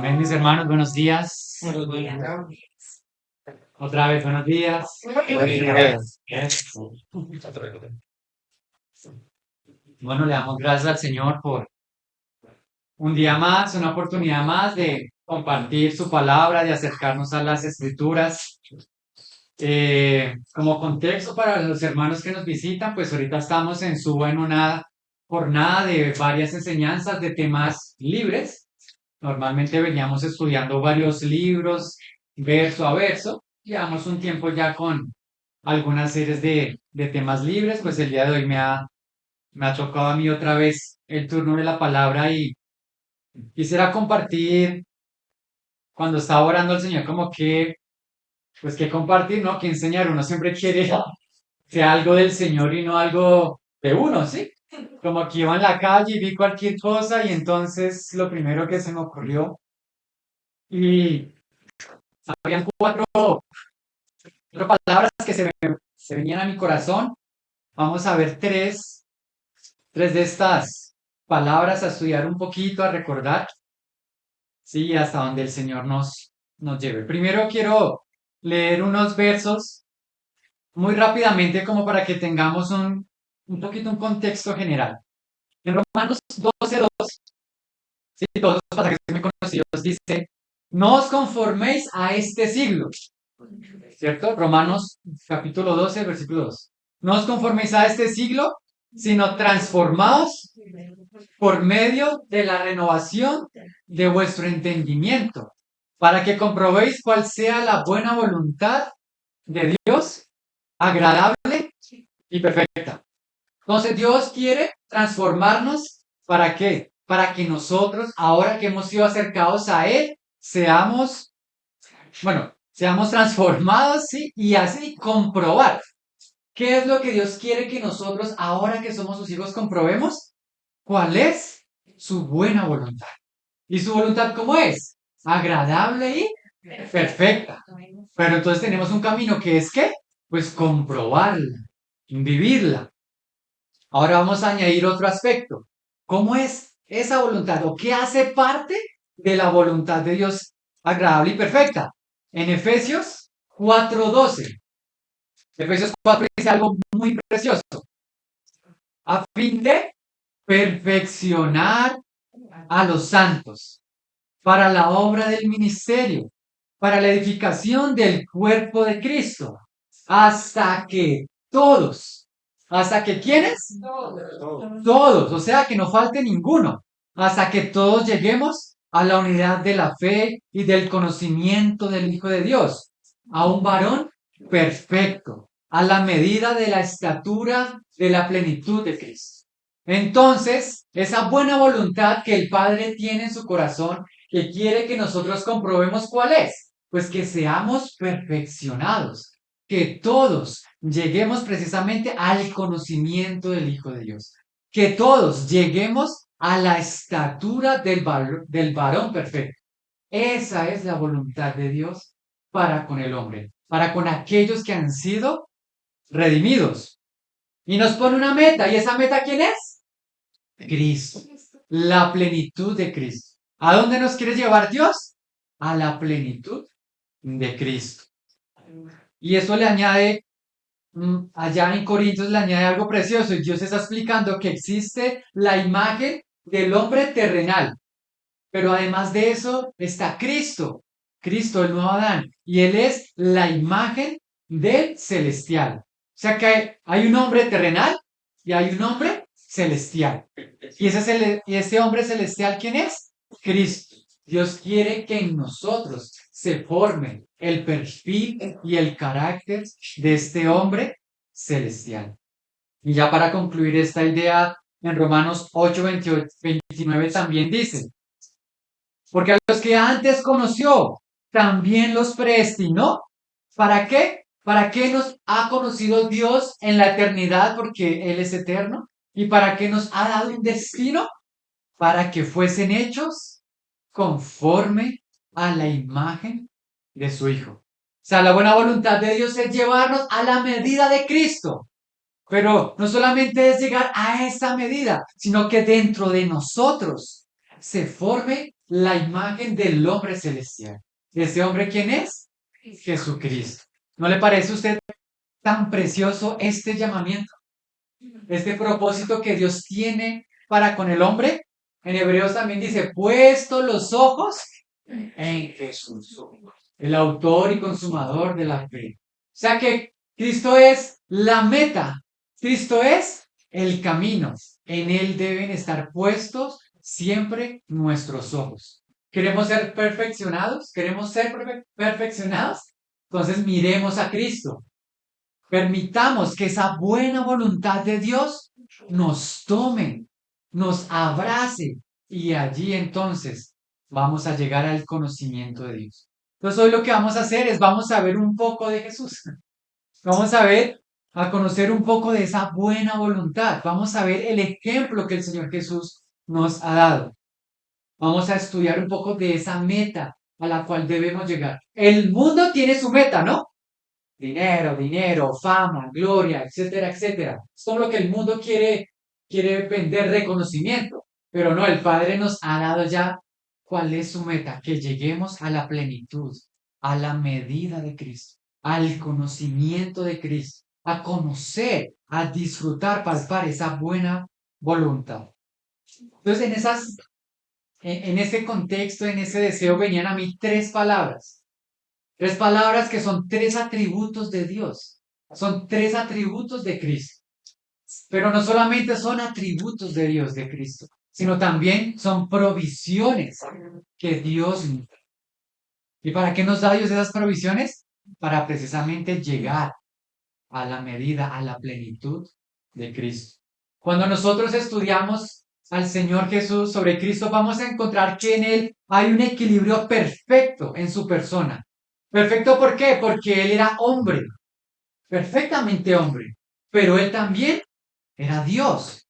Amén, mis hermanos, buenos días. Otra vez, buenos días. Bueno, le damos gracias al Señor por un día más, una oportunidad más de compartir su palabra, de acercarnos a las escrituras. Como contexto para los hermanos que nos visitan, pues ahorita estamos en una jornada de varias enseñanzas de temas libres. Normalmente veníamos estudiando varios libros, verso a verso. Llevamos un tiempo ya con algunas series de temas libres, pues el día de hoy me ha tocado a mí otra vez el turno de la palabra y quisiera compartir, cuando estaba orando al Señor, como que, pues que compartir, ¿no? Que enseñar. Uno siempre quiere que algo del Señor y no algo de uno, ¿sí? Como que iba en la calle y vi cualquier cosa y entonces lo primero que se me ocurrió y habían cuatro palabras que se venían a mi corazón. Vamos a ver tres de estas palabras, a estudiar un poquito, a recordar, sí, hasta donde el Señor nos lleve. Primero quiero leer unos versos muy rápidamente como para que tengamos un poquito un contexto general. En Romanos 12:2, sí, todos los pasajes muy conocidos, dice, no os conforméis a este siglo, ¿cierto? Romanos capítulo 12, versículo 2. No os conforméis a este siglo, sino transformaos por medio de la renovación de vuestro entendimiento, para que comprobéis cuál sea la buena voluntad de Dios, agradable y perfecta. Entonces Dios quiere transformarnos, ¿para qué? Para que nosotros, ahora que hemos sido acercados a Él, seamos transformados, ¿sí? Y así comprobar. ¿Qué es lo que Dios quiere que nosotros, ahora que somos sus hijos, comprobemos? ¿Cuál es su buena voluntad? ¿Y su voluntad cómo es? Agradable y perfecta. Pero entonces tenemos un camino que es ¿qué? Pues comprobarla, vivirla. Ahora vamos a añadir otro aspecto. ¿Cómo es esa voluntad o qué hace parte de la voluntad de Dios agradable y perfecta? En Efesios 4:12. Efesios 4 dice algo muy precioso. A fin de perfeccionar a los santos para la obra del ministerio, para la edificación del cuerpo de Cristo, hasta que todos, ¿hasta que quiénes? Todos, o sea que no falte ninguno, hasta que todos lleguemos a la unidad de la fe y del conocimiento del Hijo de Dios, a un varón perfecto, a la medida de la estatura de la plenitud de Cristo. Entonces, esa buena voluntad que el Padre tiene en su corazón, que quiere que nosotros comprobemos cuál es, pues que seamos perfeccionados, que todos lleguemos precisamente al conocimiento del Hijo de Dios, que todos lleguemos a la estatura del varón perfecto. Esa es la voluntad de Dios para con el hombre, para con aquellos que han sido redimidos. Y nos pone una meta, ¿y esa meta quién es? Cristo, la plenitud de Cristo. ¿A dónde nos quiere llevar Dios? A la plenitud de Cristo. Y eso le añade, allá en Corintios le añade algo precioso, y Dios está explicando que existe la imagen del hombre terrenal, pero además de eso está Cristo, Cristo el nuevo Adán, y Él es la imagen del celestial. O sea que hay un hombre terrenal y hay un hombre celestial. Y ese hombre celestial, ¿quién es? Cristo. Dios quiere que en nosotros se forme el perfil y el carácter de este hombre celestial. Y ya para concluir esta idea, en Romanos 8:28-29 también dice, porque a los que antes conoció, también los predestinó. ¿Para qué? ¿Para qué nos ha conocido Dios en la eternidad? Porque Él es eterno. ¿Y para qué nos ha dado un destino? Para que fuesen hechos conforme a la imagen de su Hijo. O sea, la buena voluntad de Dios es llevarnos a la medida de Cristo. Pero no solamente es llegar a esa medida, sino que dentro de nosotros se forme la imagen del hombre celestial. ¿Ese hombre quién es? Jesucristo. ¿No le parece a usted tan precioso este llamamiento? Este propósito que Dios tiene para con el hombre. En Hebreos también dice, puesto los ojos en Jesús, el autor y consumador de la fe. O sea que Cristo es la meta, Cristo es el camino. En Él deben estar puestos siempre nuestros ojos. ¿Queremos ser perfeccionados? ¿Queremos ser perfeccionados? Entonces miremos a Cristo. Permitamos que esa buena voluntad de Dios nos tome, nos abrace y allí entonces vamos a llegar al conocimiento de Dios. Entonces hoy lo que vamos a hacer es vamos a ver un poco de Jesús. Vamos a ver, a conocer un poco de esa buena voluntad. Vamos a ver el ejemplo que el Señor Jesús nos ha dado. Vamos a estudiar un poco de esa meta a la cual debemos llegar. El mundo tiene su meta, ¿no? Dinero, dinero, fama, gloria, etcétera, etcétera. Es todo lo que el mundo quiere vender reconocimiento. Pero no, el Padre nos ha dado ya cuál es su meta, que lleguemos a la plenitud, a la medida de Cristo, al conocimiento de Cristo, a conocer, a disfrutar, palpar esa buena voluntad. Entonces, en ese contexto, en ese deseo, venían a mí tres palabras. Tres palabras que son tres atributos de Dios. Son tres atributos de Cristo. Pero no solamente son atributos de Dios, de Cristo, sino también son provisiones que Dios nos da. ¿Y para qué nos da Dios esas provisiones? Para precisamente llegar a la medida, a la plenitud de Cristo. Cuando nosotros estudiamos al Señor Jesús sobre Cristo, vamos a encontrar que en Él hay un equilibrio perfecto en su persona. ¿Perfecto por qué? Porque Él era hombre, perfectamente hombre, pero Él también era Dios.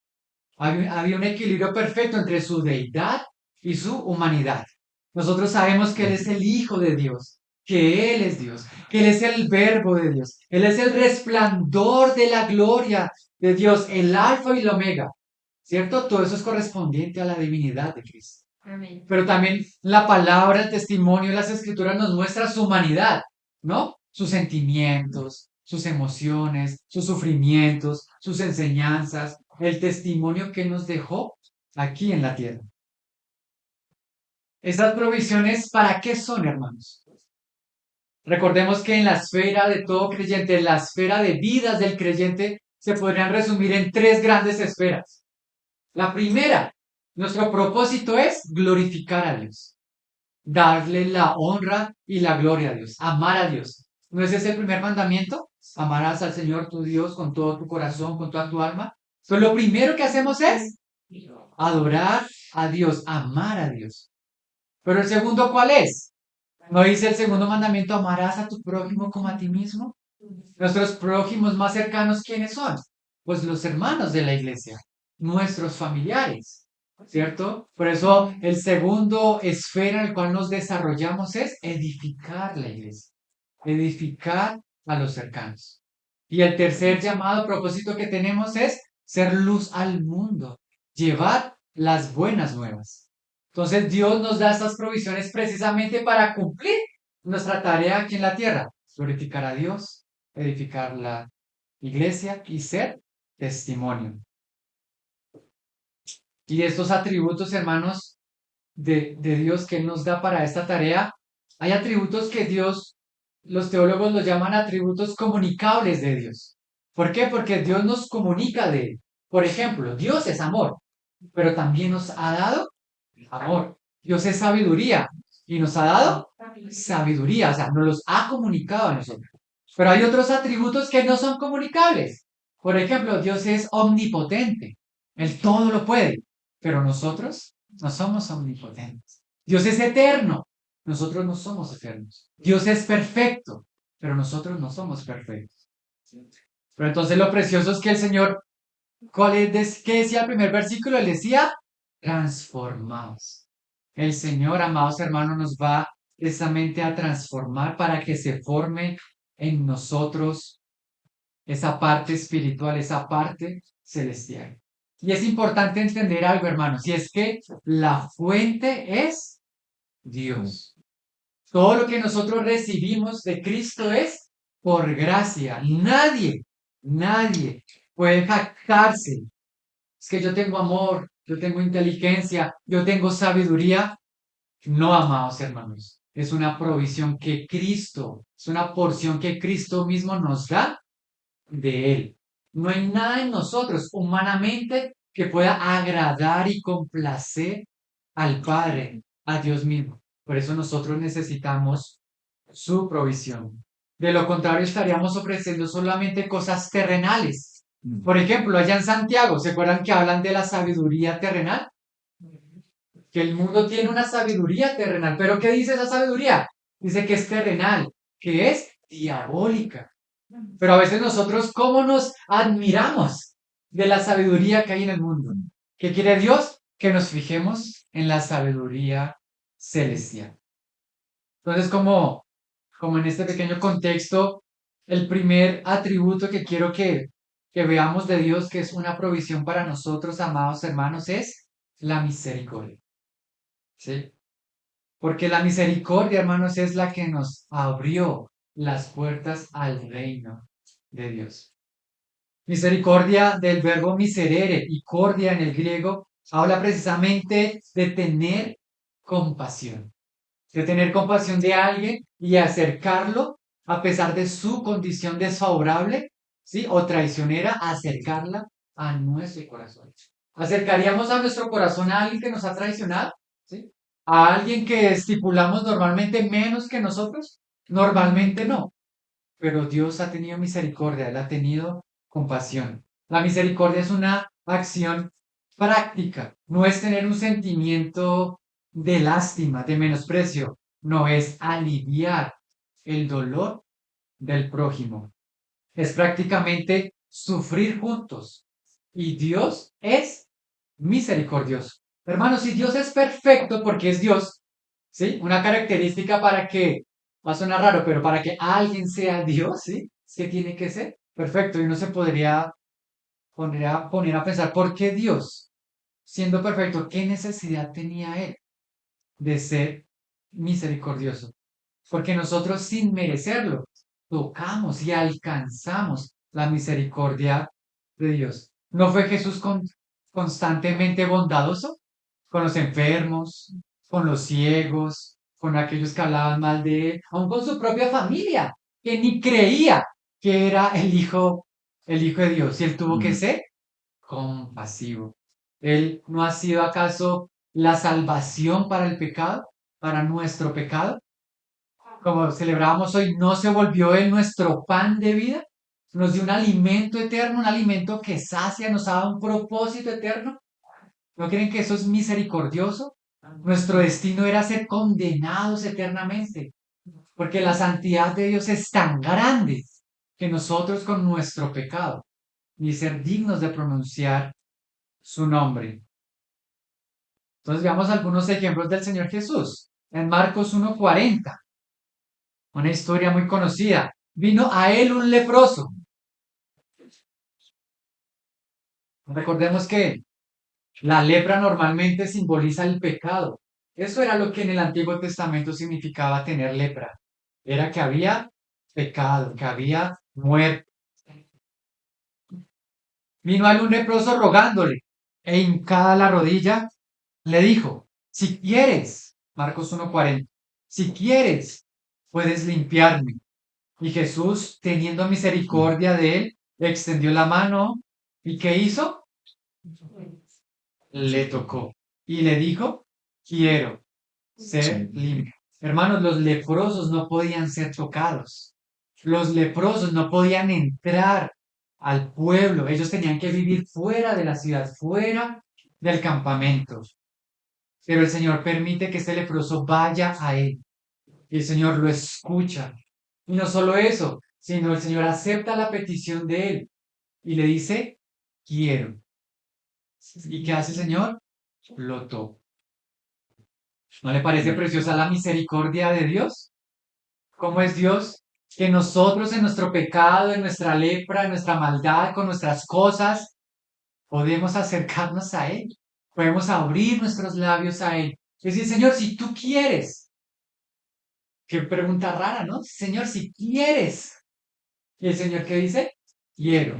Había un equilibrio perfecto entre su deidad y su humanidad. Nosotros sabemos que Él es el Hijo de Dios, que Él es Dios, que Él es el Verbo de Dios, Él es el resplandor de la gloria de Dios, el Alfa y el Omega, ¿cierto? Todo eso es correspondiente a la divinidad de Cristo. Amén. Pero también la palabra, el testimonio, las escrituras nos muestra su humanidad, ¿no? Sus sentimientos, sus emociones, sus sufrimientos, sus enseñanzas, el testimonio que nos dejó aquí en la tierra. Estas provisiones, ¿para qué son, hermanos? Recordemos que en la esfera de todo creyente, en la esfera de vidas del creyente, se podrían resumir en tres grandes esferas. La primera, nuestro propósito es glorificar a Dios, darle la honra y la gloria a Dios, amar a Dios. ¿No ese es el primer mandamiento? Amarás al Señor tu Dios con todo tu corazón, con toda tu alma. Entonces lo primero que hacemos es adorar a Dios, amar a Dios. Pero el segundo, ¿cuál es? ¿No dice el segundo mandamiento, amarás a tu prójimo como a ti mismo? Nuestros prójimos más cercanos, ¿quiénes son? Pues los hermanos de la iglesia, nuestros familiares, ¿cierto? Por eso el segundo esfera en el cual nos desarrollamos es edificar la iglesia, edificar a los cercanos. Y el tercer llamado, propósito que tenemos es ser luz al mundo, llevar las buenas nuevas. Entonces Dios nos da estas provisiones precisamente para cumplir nuestra tarea aquí en la tierra, glorificar a Dios, edificar la iglesia y ser testimonio. Y estos atributos, hermanos, de Dios que Él nos da para esta tarea, hay atributos que Dios, los teólogos los llaman atributos comunicables de Dios. ¿Por qué? Porque Dios nos comunica de Él. Por ejemplo, Dios es amor, pero también nos ha dado amor. Dios es sabiduría y nos ha dado sabiduría, o sea, nos los ha comunicado a nosotros. Pero hay otros atributos que no son comunicables. Por ejemplo, Dios es omnipotente. Él todo lo puede. Pero nosotros no somos omnipotentes. Dios es eterno. Nosotros no somos eternos. Dios es perfecto. Pero nosotros no somos perfectos. Pero entonces lo precioso es que el Señor, ¿qué decía el primer versículo? Él decía, transformados. El Señor, amados hermanos, nos va precisamente a transformar para que se forme en nosotros esa parte espiritual, esa parte celestial. Y es importante entender algo, hermanos, y es que la fuente es Dios. Todo lo que nosotros recibimos de Cristo es por gracia. Nadie puede jactarse. Es que yo tengo amor, yo tengo inteligencia, yo tengo sabiduría. No, amados hermanos. Es una provisión que Cristo, es una porción que Cristo mismo nos da de Él. No hay nada en nosotros humanamente que pueda agradar y complacer al Padre, a Dios mismo. Por eso nosotros necesitamos su provisión. De lo contrario, estaríamos ofreciendo solamente cosas terrenales. Por ejemplo, allá en Santiago, ¿se acuerdan que hablan de la sabiduría terrenal? Que el mundo tiene una sabiduría terrenal. ¿Pero qué dice esa sabiduría? Dice que es terrenal, que es diabólica. Pero a veces nosotros, ¿cómo nos admiramos de la sabiduría que hay en el mundo? ¿Qué quiere Dios? Que nos fijemos en la sabiduría celestial. Entonces, como en este pequeño contexto, el primer atributo que quiero que veamos de Dios, que es una provisión para nosotros, amados hermanos, es la misericordia. ¿Sí? Porque la misericordia, hermanos, es la que nos abrió las puertas al reino de Dios. Misericordia del verbo miserere y cordia en el griego habla precisamente de tener compasión, de tener compasión de alguien y acercarlo a pesar de su condición desfavorable, ¿sí? O traicionera, acercarla a nuestro corazón. ¿Acercaríamos a nuestro corazón a alguien que nos ha traicionado? ¿Sí? ¿A alguien que estipulamos normalmente menos que nosotros? Normalmente no, pero Dios ha tenido misericordia, Él ha tenido compasión. La misericordia es una acción práctica, no es tener un sentimiento de lástima, de menosprecio, no es aliviar el dolor del prójimo. Es prácticamente sufrir juntos. Y Dios es misericordioso. Hermanos, si Dios es perfecto porque es Dios, ¿sí? Una característica para que, va a sonar raro, pero para que alguien sea Dios, ¿sí? Es que tiene que ser perfecto. Y uno se podría poner a pensar, ¿por qué Dios, siendo perfecto, qué necesidad tenía Él de ser misericordioso? Porque nosotros sin merecerlo tocamos y alcanzamos la misericordia de Dios. ¿No fue Jesús constantemente bondadoso con los enfermos, con los ciegos, con aquellos que hablaban mal de él, aun con su propia familia, que ni creía que era el hijo de Dios? Y él tuvo que ser compasivo. ¿Él no ha sido acaso la salvación para el pecado, para nuestro pecado? Como celebrábamos hoy, no se volvió Él nuestro pan de vida, nos dio un alimento eterno, un alimento que sacia, nos ha dado un propósito eterno. ¿No creen que eso es misericordioso? Nuestro destino era ser condenados eternamente, porque la santidad de Dios es tan grande que nosotros con nuestro pecado, ni ser dignos de pronunciar su nombre. Entonces veamos algunos ejemplos del Señor Jesús. En Marcos 1:40, una historia muy conocida. Vino a él un leproso. Recordemos que la lepra normalmente simboliza el pecado. Eso era lo que en el Antiguo Testamento significaba tener lepra. Era que había pecado, que había muerte. Vino a él un leproso rogándole e hincada la rodilla le dijo, si quieres, Marcos 1:40, si quieres, puedes limpiarme. Y Jesús, teniendo misericordia de él, le extendió la mano y ¿qué hizo? Le tocó y le dijo, quiero ser limpio. Hermanos, los leprosos no podían ser tocados. Los leprosos no podían entrar al pueblo. Ellos tenían que vivir fuera de la ciudad, fuera del campamento. Pero el Señor permite que este leproso vaya a él. Y el Señor lo escucha. Y no solo eso, sino el Señor acepta la petición de él y le dice, quiero. ¿Y qué hace el Señor? Lo toca. ¿No le parece preciosa la misericordia de Dios? ¿Cómo es Dios? Que nosotros en nuestro pecado, en nuestra lepra, en nuestra maldad, con nuestras cosas, podemos acercarnos a Él. Podemos abrir nuestros labios a Él Es decir, Señor, si tú quieres, qué pregunta rara, ¿no? Señor, si quieres. ¿Y el Señor qué dice? Quiero.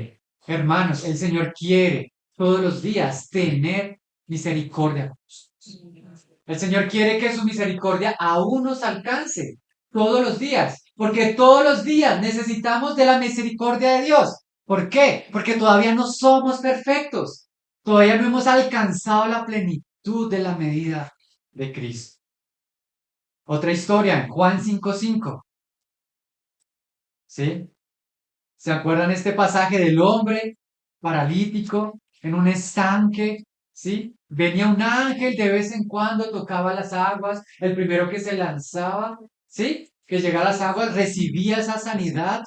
Hermanos, el Señor quiere todos los días tener misericordia. El Señor quiere que su misericordia aún nos alcance todos los días, porque todos los días necesitamos de la misericordia de Dios. ¿Por qué? Porque todavía no somos perfectos. Todavía no hemos alcanzado la plenitud de la medida de Cristo. Otra historia en Juan 5:5. ¿Sí? ¿Se acuerdan este pasaje del hombre paralítico en un estanque? ¿Sí? Venía un ángel de vez en cuando, tocaba las aguas, el primero que se lanzaba, ¿sí? Que llegara a las aguas, recibía esa sanidad.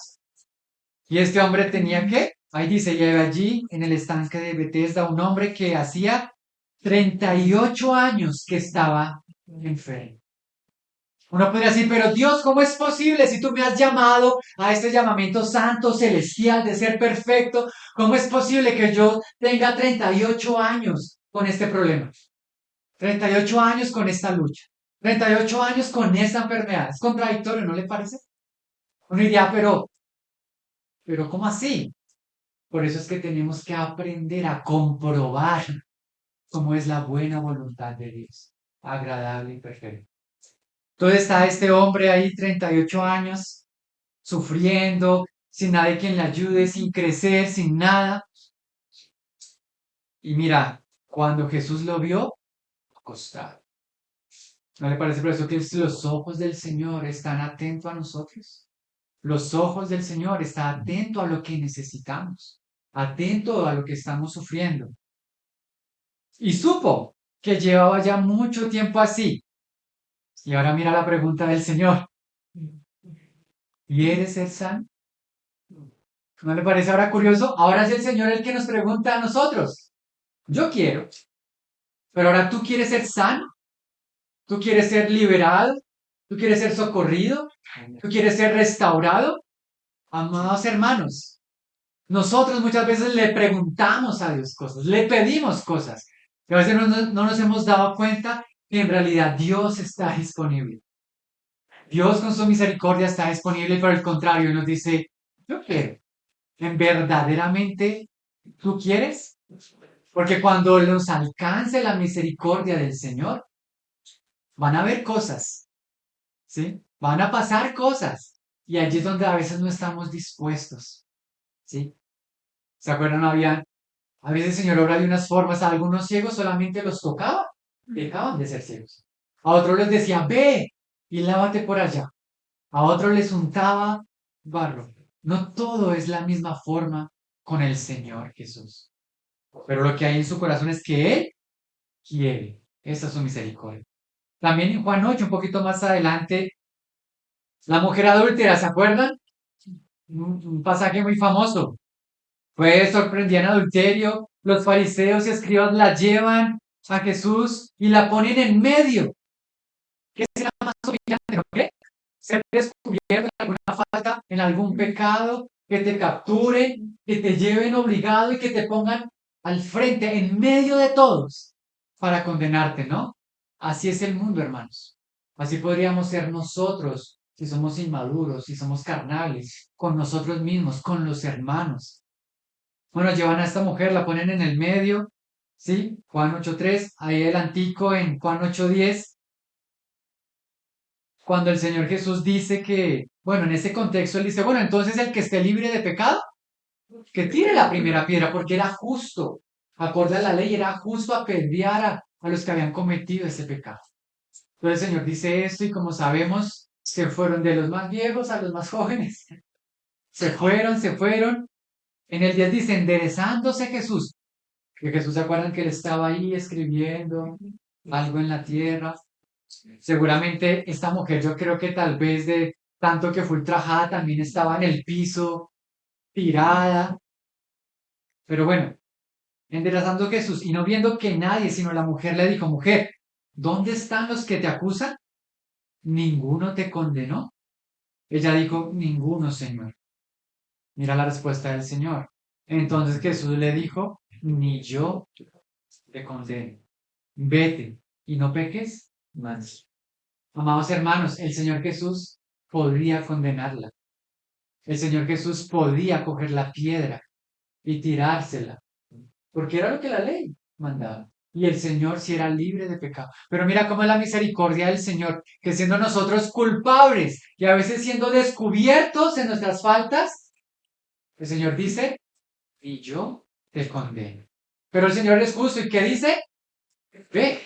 Y este hombre tenía que, ahí dice, y allí en el estanque de Bethesda un hombre que hacía 38 años que estaba enfermo. Uno podría decir, pero Dios, ¿cómo es posible si tú me has llamado a este llamamiento santo, celestial, de ser perfecto? ¿Cómo es posible que yo tenga 38 años con este problema? 38 años con esta lucha. 38 años con esta enfermedad. Es contradictorio, ¿no le parece? Uno diría, pero ¿cómo así? Por eso es que tenemos que aprender a comprobar cómo es la buena voluntad de Dios, agradable y perfecta. Entonces está este hombre ahí, 38 años, sufriendo, sin nadie quien le ayude, sin crecer, sin nada. Y mira, cuando Jesús lo vio, acostado. ¿No le parece por eso que los ojos del Señor están atentos a nosotros? Los ojos del Señor están atentos a lo que necesitamos, atento a lo que estamos sufriendo. Y supo que llevaba ya mucho tiempo así. Y ahora mira la pregunta del Señor. ¿Quieres ser sano? ¿No le parece ahora curioso? Ahora es el Señor el que nos pregunta a nosotros. Yo quiero, pero ahora tú quieres ser sano, tú quieres ser liberado, tú quieres ser socorrido, tú quieres ser restaurado. Amados hermanos, nosotros muchas veces le preguntamos a Dios cosas, le pedimos cosas, y a veces no nos hemos dado cuenta que en realidad Dios está disponible. Dios con su misericordia está disponible y por el contrario nos dice, yo quiero. ¿En verdaderamente tú quieres? Porque cuando nos alcance la misericordia del Señor, van a haber cosas, ¿sí? Van a pasar cosas. Y allí es donde a veces no estamos dispuestos, ¿sí? ¿Se acuerdan? A veces el Señor obra de unas formas, a algunos ciegos solamente los tocaba, dejaban de ser ciegos. A otros les decía, ve y lávate por allá. A otros les untaba barro. No todo es la misma forma con el Señor Jesús. Pero lo que hay en su corazón es que Él quiere. Esa es su misericordia. También en Juan 8, un poquito más adelante, la mujer adúltera, ¿se acuerdan? Un pasaje muy famoso. Fue sorprendida en adulterio. Los fariseos y escribas la llevan a Jesús y la ponen en medio. ¿Qué será más humillante, no cree? Ser descubierto en alguna falta, en algún pecado, que te capturen, que te lleven obligado y que te pongan al frente, en medio de todos, para condenarte, ¿no? Así es el mundo, hermanos. Así podríamos ser nosotros si somos inmaduros, si somos carnales, con nosotros mismos, con los hermanos. Bueno, llevan a esta mujer, la ponen en el medio, ¿sí? Juan 8:3, ahí el antico en Juan 8:10, cuando el Señor Jesús dice que, bueno, en ese contexto él dice, bueno, entonces el que esté libre de pecado, que tire la primera piedra, porque era justo, acorde a la ley, era justo apedrear a los que habían cometido ese pecado. Entonces el Señor dice esto y como sabemos, se fueron de los más viejos a los más jóvenes. Se fueron, se fueron. En el 10 dice, enderezándose Jesús, que Jesús se acuerdan que él estaba ahí escribiendo algo en la tierra. Seguramente esta mujer, yo creo que tal vez de tanto que fue ultrajada, también estaba en el piso, tirada. Pero bueno, enderezando Jesús y no viendo que nadie, sino la mujer le dijo, mujer, ¿dónde están los que te acusan? ¿Ninguno te condenó? Ella dijo, ninguno, Señor. Mira la respuesta del Señor. Entonces Jesús le dijo, ni yo te condeno. Vete y no peques más. Amados hermanos, el Señor Jesús podía condenarla. El Señor Jesús podía coger la piedra y tirársela, porque era lo que la ley mandaba. Y el Señor sí era libre de pecado. Pero mira cómo es la misericordia del Señor, que siendo nosotros culpables y a veces siendo descubiertos en nuestras faltas, el Señor dice, y yo te condeno. Pero el Señor es justo y ¿qué dice? Ve,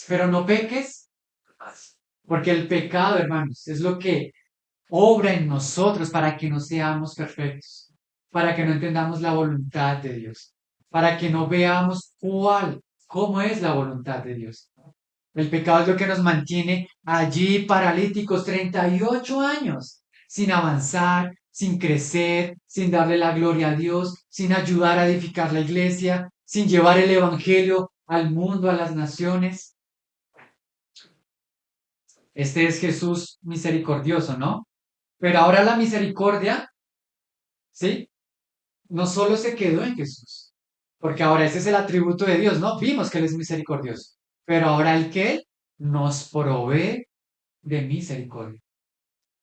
pero no peques más. Porque el pecado, hermanos, es lo que obra en nosotros para que no seamos perfectos, para que no entendamos la voluntad de Dios, para que no veamos cómo es la voluntad de Dios. El pecado es lo que nos mantiene allí paralíticos 38 años, sin avanzar, sin crecer, sin darle la gloria a Dios, sin ayudar a edificar la iglesia, sin llevar el evangelio al mundo, a las naciones. Este es Jesús misericordioso, ¿no? Pero ahora la misericordia, ¿sí? No solo se quedó en Jesús, porque ahora ese es el atributo de Dios, ¿no? Vimos que Él es misericordioso, pero ahora el que nos provee de misericordia.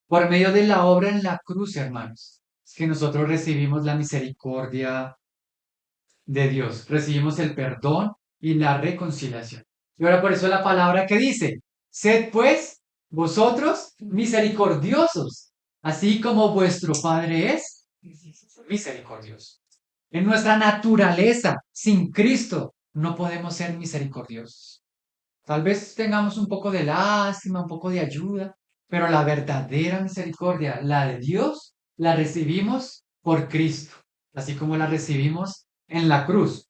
Por medio de la obra en la cruz, hermanos, es que nosotros recibimos la misericordia de Dios, recibimos el perdón y la reconciliación. Y ahora por eso la palabra que dice, sed pues vosotros misericordiosos, así como vuestro Padre es misericordioso. En nuestra naturaleza, sin Cristo, no podemos ser misericordiosos. Tal vez tengamos un poco de lástima, un poco de ayuda, pero la verdadera misericordia, la de Dios, la recibimos por Cristo, así como la recibimos en la cruz.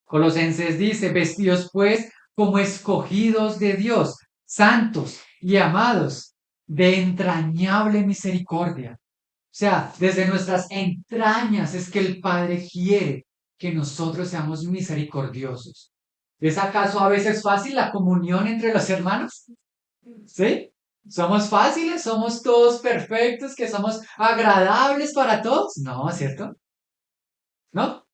Colosenses dice, vestidos pues como escogidos de Dios, santos y amados, de entrañable misericordia. O sea, desde nuestras entrañas es que el Padre quiere que nosotros seamos misericordiosos. ¿Es acaso a veces fácil la comunión entre los hermanos? ¿Sí? ¿Somos fáciles? ¿Somos todos perfectos? ¿Que somos agradables para todos? No, ¿cierto? ¿No?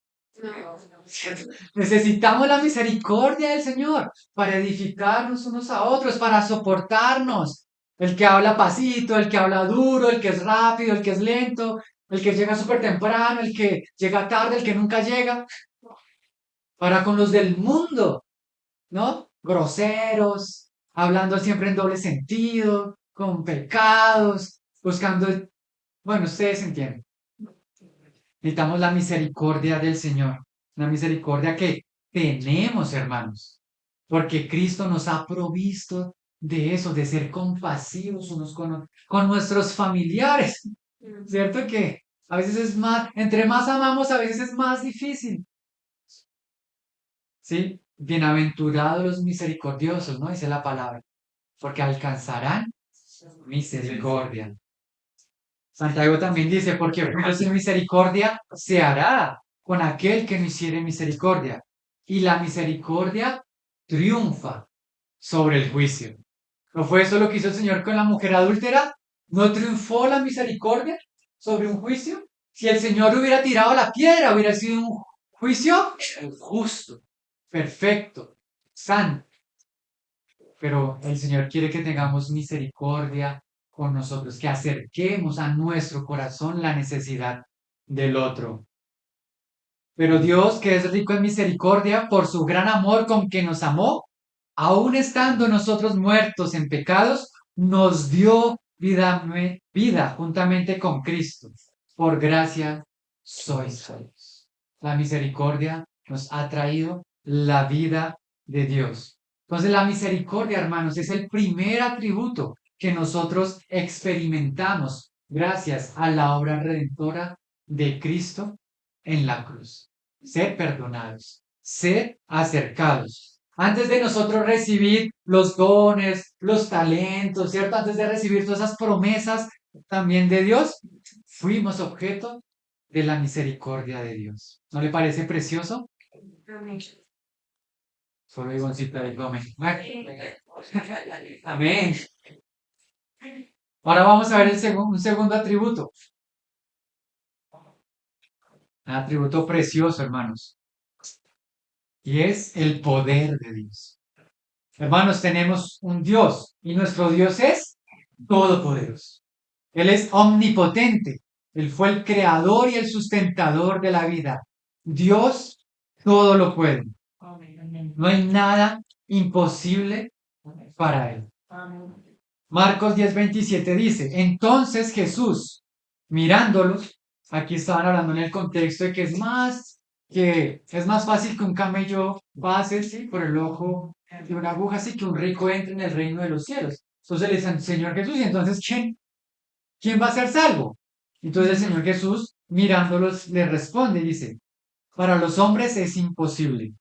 ¿Cierto? Necesitamos la misericordia del Señor para edificarnos unos a otros, para soportarnos. El que habla pasito, el que habla duro, el que es rápido, el que es lento, el que llega súper temprano, el que llega tarde, el que nunca llega. Para con los del mundo, ¿no? Groseros, hablando siempre en doble sentido, con pecados, buscando, bueno, ustedes entienden. Necesitamos la misericordia del Señor, la misericordia que tenemos, hermanos, porque Cristo nos ha provisto de eso, de ser compasivos unos con nuestros familiares, ¿cierto? Que a veces es más, entre más amamos, a veces es más difícil, ¿sí? Bienaventurados los misericordiosos, ¿no? Dice la palabra, porque alcanzarán misericordia. Santiago también dice, porque pues sin misericordia se hará con aquel que no hiciere misericordia. Y la misericordia triunfa sobre el juicio. ¿No fue eso lo que hizo el Señor con la mujer adúltera? ¿No triunfó la misericordia sobre un juicio? Si el Señor hubiera tirado la piedra, hubiera sido un juicio justo, perfecto, santo. Pero el Señor quiere que tengamos misericordia con nosotros, que acerquemos a nuestro corazón la necesidad del otro. Pero Dios, que es rico en misericordia, por su gran amor con que nos amó, aun estando nosotros muertos en pecados, nos dio vida juntamente con Cristo. Por gracia sois salvos. La misericordia nos ha traído la vida de Dios. Entonces la misericordia, hermanos, es el primer atributo que nosotros experimentamos gracias a la obra redentora de Cristo en la cruz. Ser perdonados, ser acercados. Antes de nosotros recibir los dones, los talentos, ¿cierto? Antes de recibir todas esas promesas también de Dios, fuimos objeto de la misericordia de Dios. ¿No le parece precioso? Solo Ivoncita de Gómez. Amén. Ahora vamos a ver un segundo atributo. Un atributo precioso, hermanos. Y es el poder de Dios. Hermanos, tenemos un Dios y nuestro Dios es todopoderoso. Él es omnipotente. Él fue el creador y el sustentador de la vida. Dios todo lo puede. No hay nada imposible para él. Marcos 10:27 dice, entonces Jesús, mirándolos, aquí estaban hablando en el contexto de que es más fácil que un camello pase, ¿sí?, por el ojo de una aguja, así que un rico entre en el reino de los cielos. Entonces le dicen, Señor Jesús, y entonces, ¿quién va a ser salvo? Entonces el Señor Jesús, mirándolos, le responde y dice, para los hombres es imposible,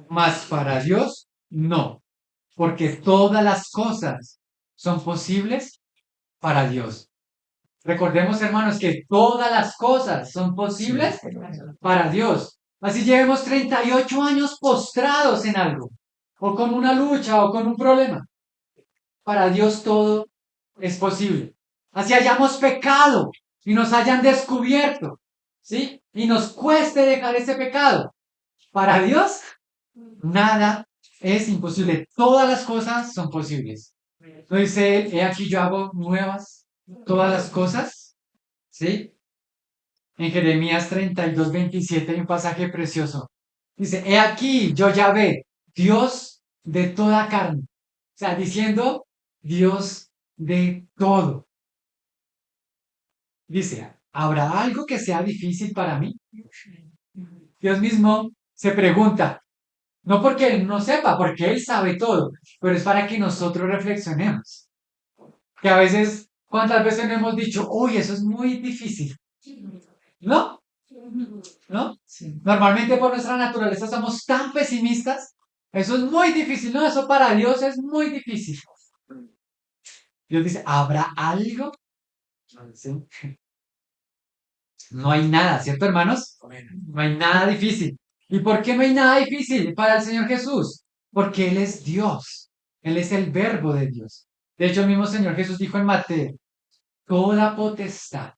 mas para Dios no, porque todas las cosas son posibles para Dios. Recordemos, hermanos, que todas las cosas son posibles para Dios. Así llevemos 38 años postrados en algo, o con una lucha, o con un problema. Para Dios todo es posible. Así hayamos pecado y nos hayan descubierto, ¿sí? Y nos cueste dejar ese pecado. Para Dios nada es imposible. Todas las cosas son posibles. ¿No dice él, he aquí yo hago nuevas todas las cosas? ¿Sí? En Jeremías 32:27 hay un pasaje precioso. Dice, he aquí yo Yahvé, Dios de toda carne. O sea, diciendo Dios de todo. Dice, ¿habrá algo que sea difícil para mí? Dios mismo se pregunta, no porque Él no sepa, porque Él sabe todo, pero es para que nosotros reflexionemos. Que a veces, ¿cuántas veces no hemos dicho, uy, eso es muy difícil? ¿No? ¿No? Normalmente por nuestra naturaleza somos tan pesimistas. Eso es muy difícil, ¿no? Eso para Dios es muy difícil. Dios dice, ¿habrá algo? Sí. No hay nada, ¿cierto, hermanos? No hay nada difícil. ¿Y por qué no hay nada difícil para el Señor Jesús? Porque Él es Dios. Él es el verbo de Dios. De hecho, el mismo Señor Jesús dijo en Mateo, toda potestad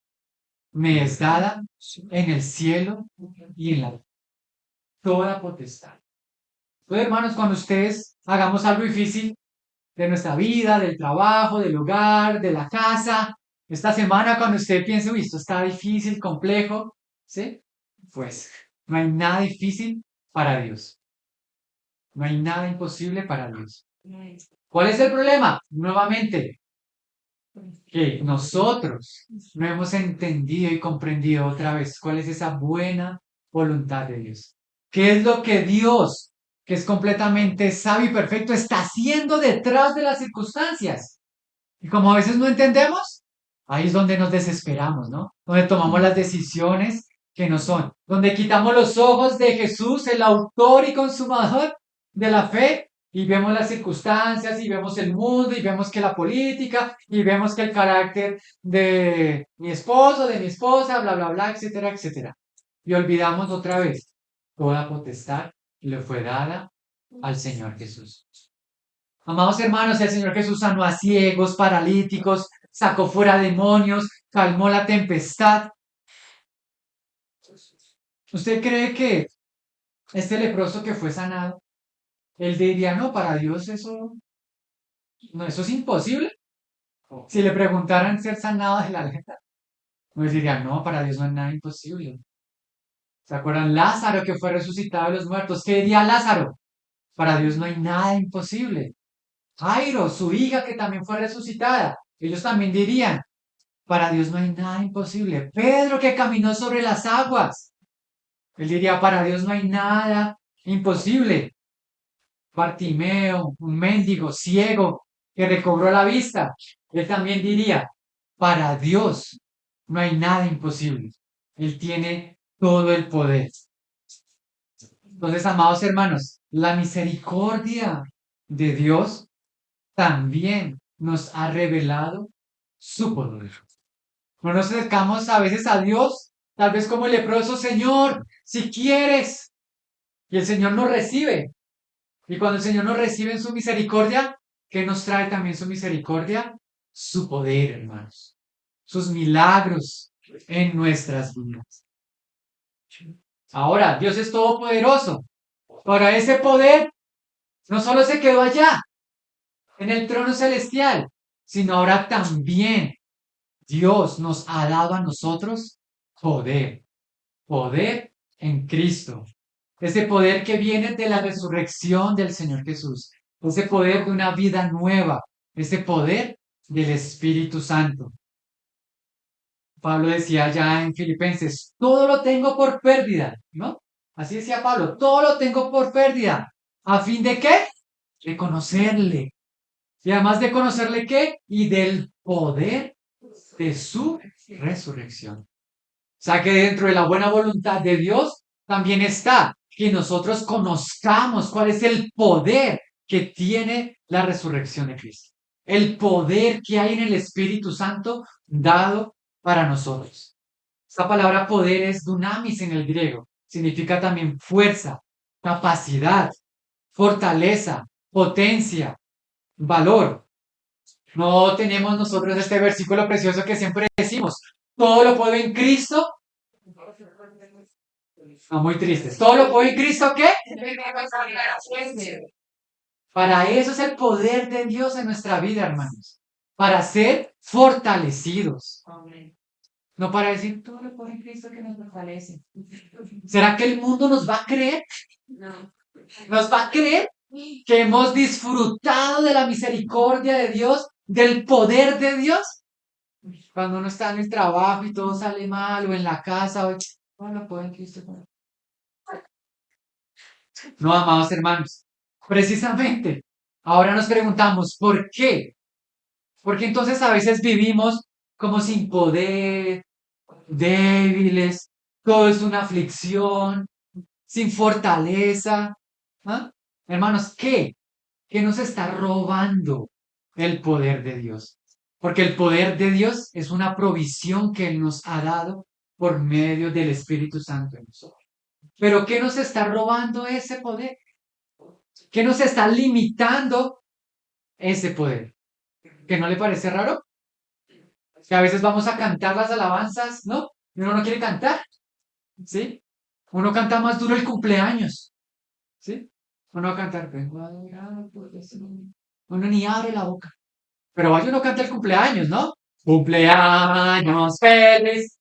me es dada en el cielo y en la tierra. Toda potestad. Entonces, hermanos, cuando ustedes hagamos algo difícil de nuestra vida, del trabajo, del hogar, de la casa, esta semana cuando usted piense, uy, esto está difícil, complejo, ¿sí? Pues no hay nada difícil para Dios. No hay nada imposible para Dios. ¿Cuál es el problema? Nuevamente, que nosotros no hemos entendido y comprendido otra vez cuál es esa buena voluntad de Dios. ¿Qué es lo que Dios, que es completamente sabio y perfecto, está haciendo detrás de las circunstancias? Y como a veces no entendemos, ahí es donde nos desesperamos, ¿no? Donde tomamos las decisiones que no son, donde quitamos los ojos de Jesús, el autor y consumador de la fe, y vemos las circunstancias, y vemos el mundo, y vemos que la política, y vemos que el carácter de mi esposo, de mi esposa, bla, bla, bla, etcétera, etcétera. Y olvidamos otra vez, toda potestad le fue dada al Señor Jesús. Amados hermanos, el Señor Jesús sanó a ciegos, paralíticos, sacó fuera demonios, calmó la tempestad. ¿Usted cree que este leproso que fue sanado, él diría, no, para Dios eso, no, eso es imposible? Si le preguntaran ser sanado de la lepra, pues diría, no, para Dios no es nada imposible. ¿Se acuerdan? Lázaro que fue resucitado de los muertos. ¿Qué diría Lázaro? Para Dios no hay nada imposible. Jairo, su hija que también fue resucitada. Ellos también dirían, para Dios no hay nada imposible. Pedro que caminó sobre las aguas. Él diría, para Dios no hay nada imposible. Bartimeo, un mendigo ciego que recobró la vista. Él también diría, para Dios no hay nada imposible. Él tiene todo el poder. Entonces, amados hermanos, la misericordia de Dios también nos ha revelado su poder. No nos acercamos a veces a Dios, tal vez como el leproso, Señor, si quieres. Y el Señor nos recibe. Y cuando el Señor nos recibe en su misericordia, ¿qué nos trae también su misericordia? Su poder, hermanos. Sus milagros en nuestras vidas. Ahora, Dios es todopoderoso. Para ese poder No solo se quedó allá, en el trono celestial, sino ahora también Dios nos ha dado a nosotros poder, poder en Cristo. Ese poder que viene de la resurrección del Señor Jesús, ese poder de una vida nueva, ese poder del Espíritu Santo. Pablo decía ya en Filipenses, todo lo tengo por pérdida, ¿no? Así decía Pablo, todo lo tengo por pérdida. ¿A fin de qué? De conocerle. Y además de conocerle qué? Y del poder de su resurrección. O sea que dentro de la buena voluntad de Dios también está que nosotros conozcamos cuál es el poder que tiene la resurrección de Cristo. El poder que hay en el Espíritu Santo dado para nosotros. Esta palabra poder es dunamis en el griego. Significa también fuerza, capacidad, fortaleza, potencia, valor. No tenemos nosotros este versículo precioso que siempre decimos, todo lo puedo en Cristo. No, muy tristes. Todo lo puedo en Cristo, ¿qué? Para eso es el poder de Dios en nuestra vida, hermanos. Para ser fortalecidos. No para decir, todo lo puedo en Cristo que nos fortalece. ¿Será que el mundo nos va a creer? ¿Nos va a creer que hemos disfrutado de la misericordia de Dios, del poder de Dios? Cuando uno está en el trabajo y todo sale mal, o en la casa, o bueno, pueden Cristo. No, amados hermanos, precisamente, ahora nos preguntamos, ¿por qué? Porque entonces a veces vivimos como sin poder, débiles, todo es una aflicción, sin fortaleza. ¿Ah? Hermanos, ¿qué? ¿Qué nos está robando el poder de Dios? Porque el poder de Dios es una provisión que Él nos ha dado por medio del Espíritu Santo en nosotros. Pero ¿qué nos está robando ese poder? ¿Qué nos está limitando ese poder? ¿Que no le parece raro? Que a veces vamos a cantar las alabanzas, ¿no? Y uno no quiere cantar, ¿sí? Uno canta más duro el cumpleaños, ¿sí? Uno va a cantar, "Vengo a adorar por Jesús". Uno ni abre la boca. Pero vaya uno canta el cumpleaños, ¿no? Cumpleaños feliz.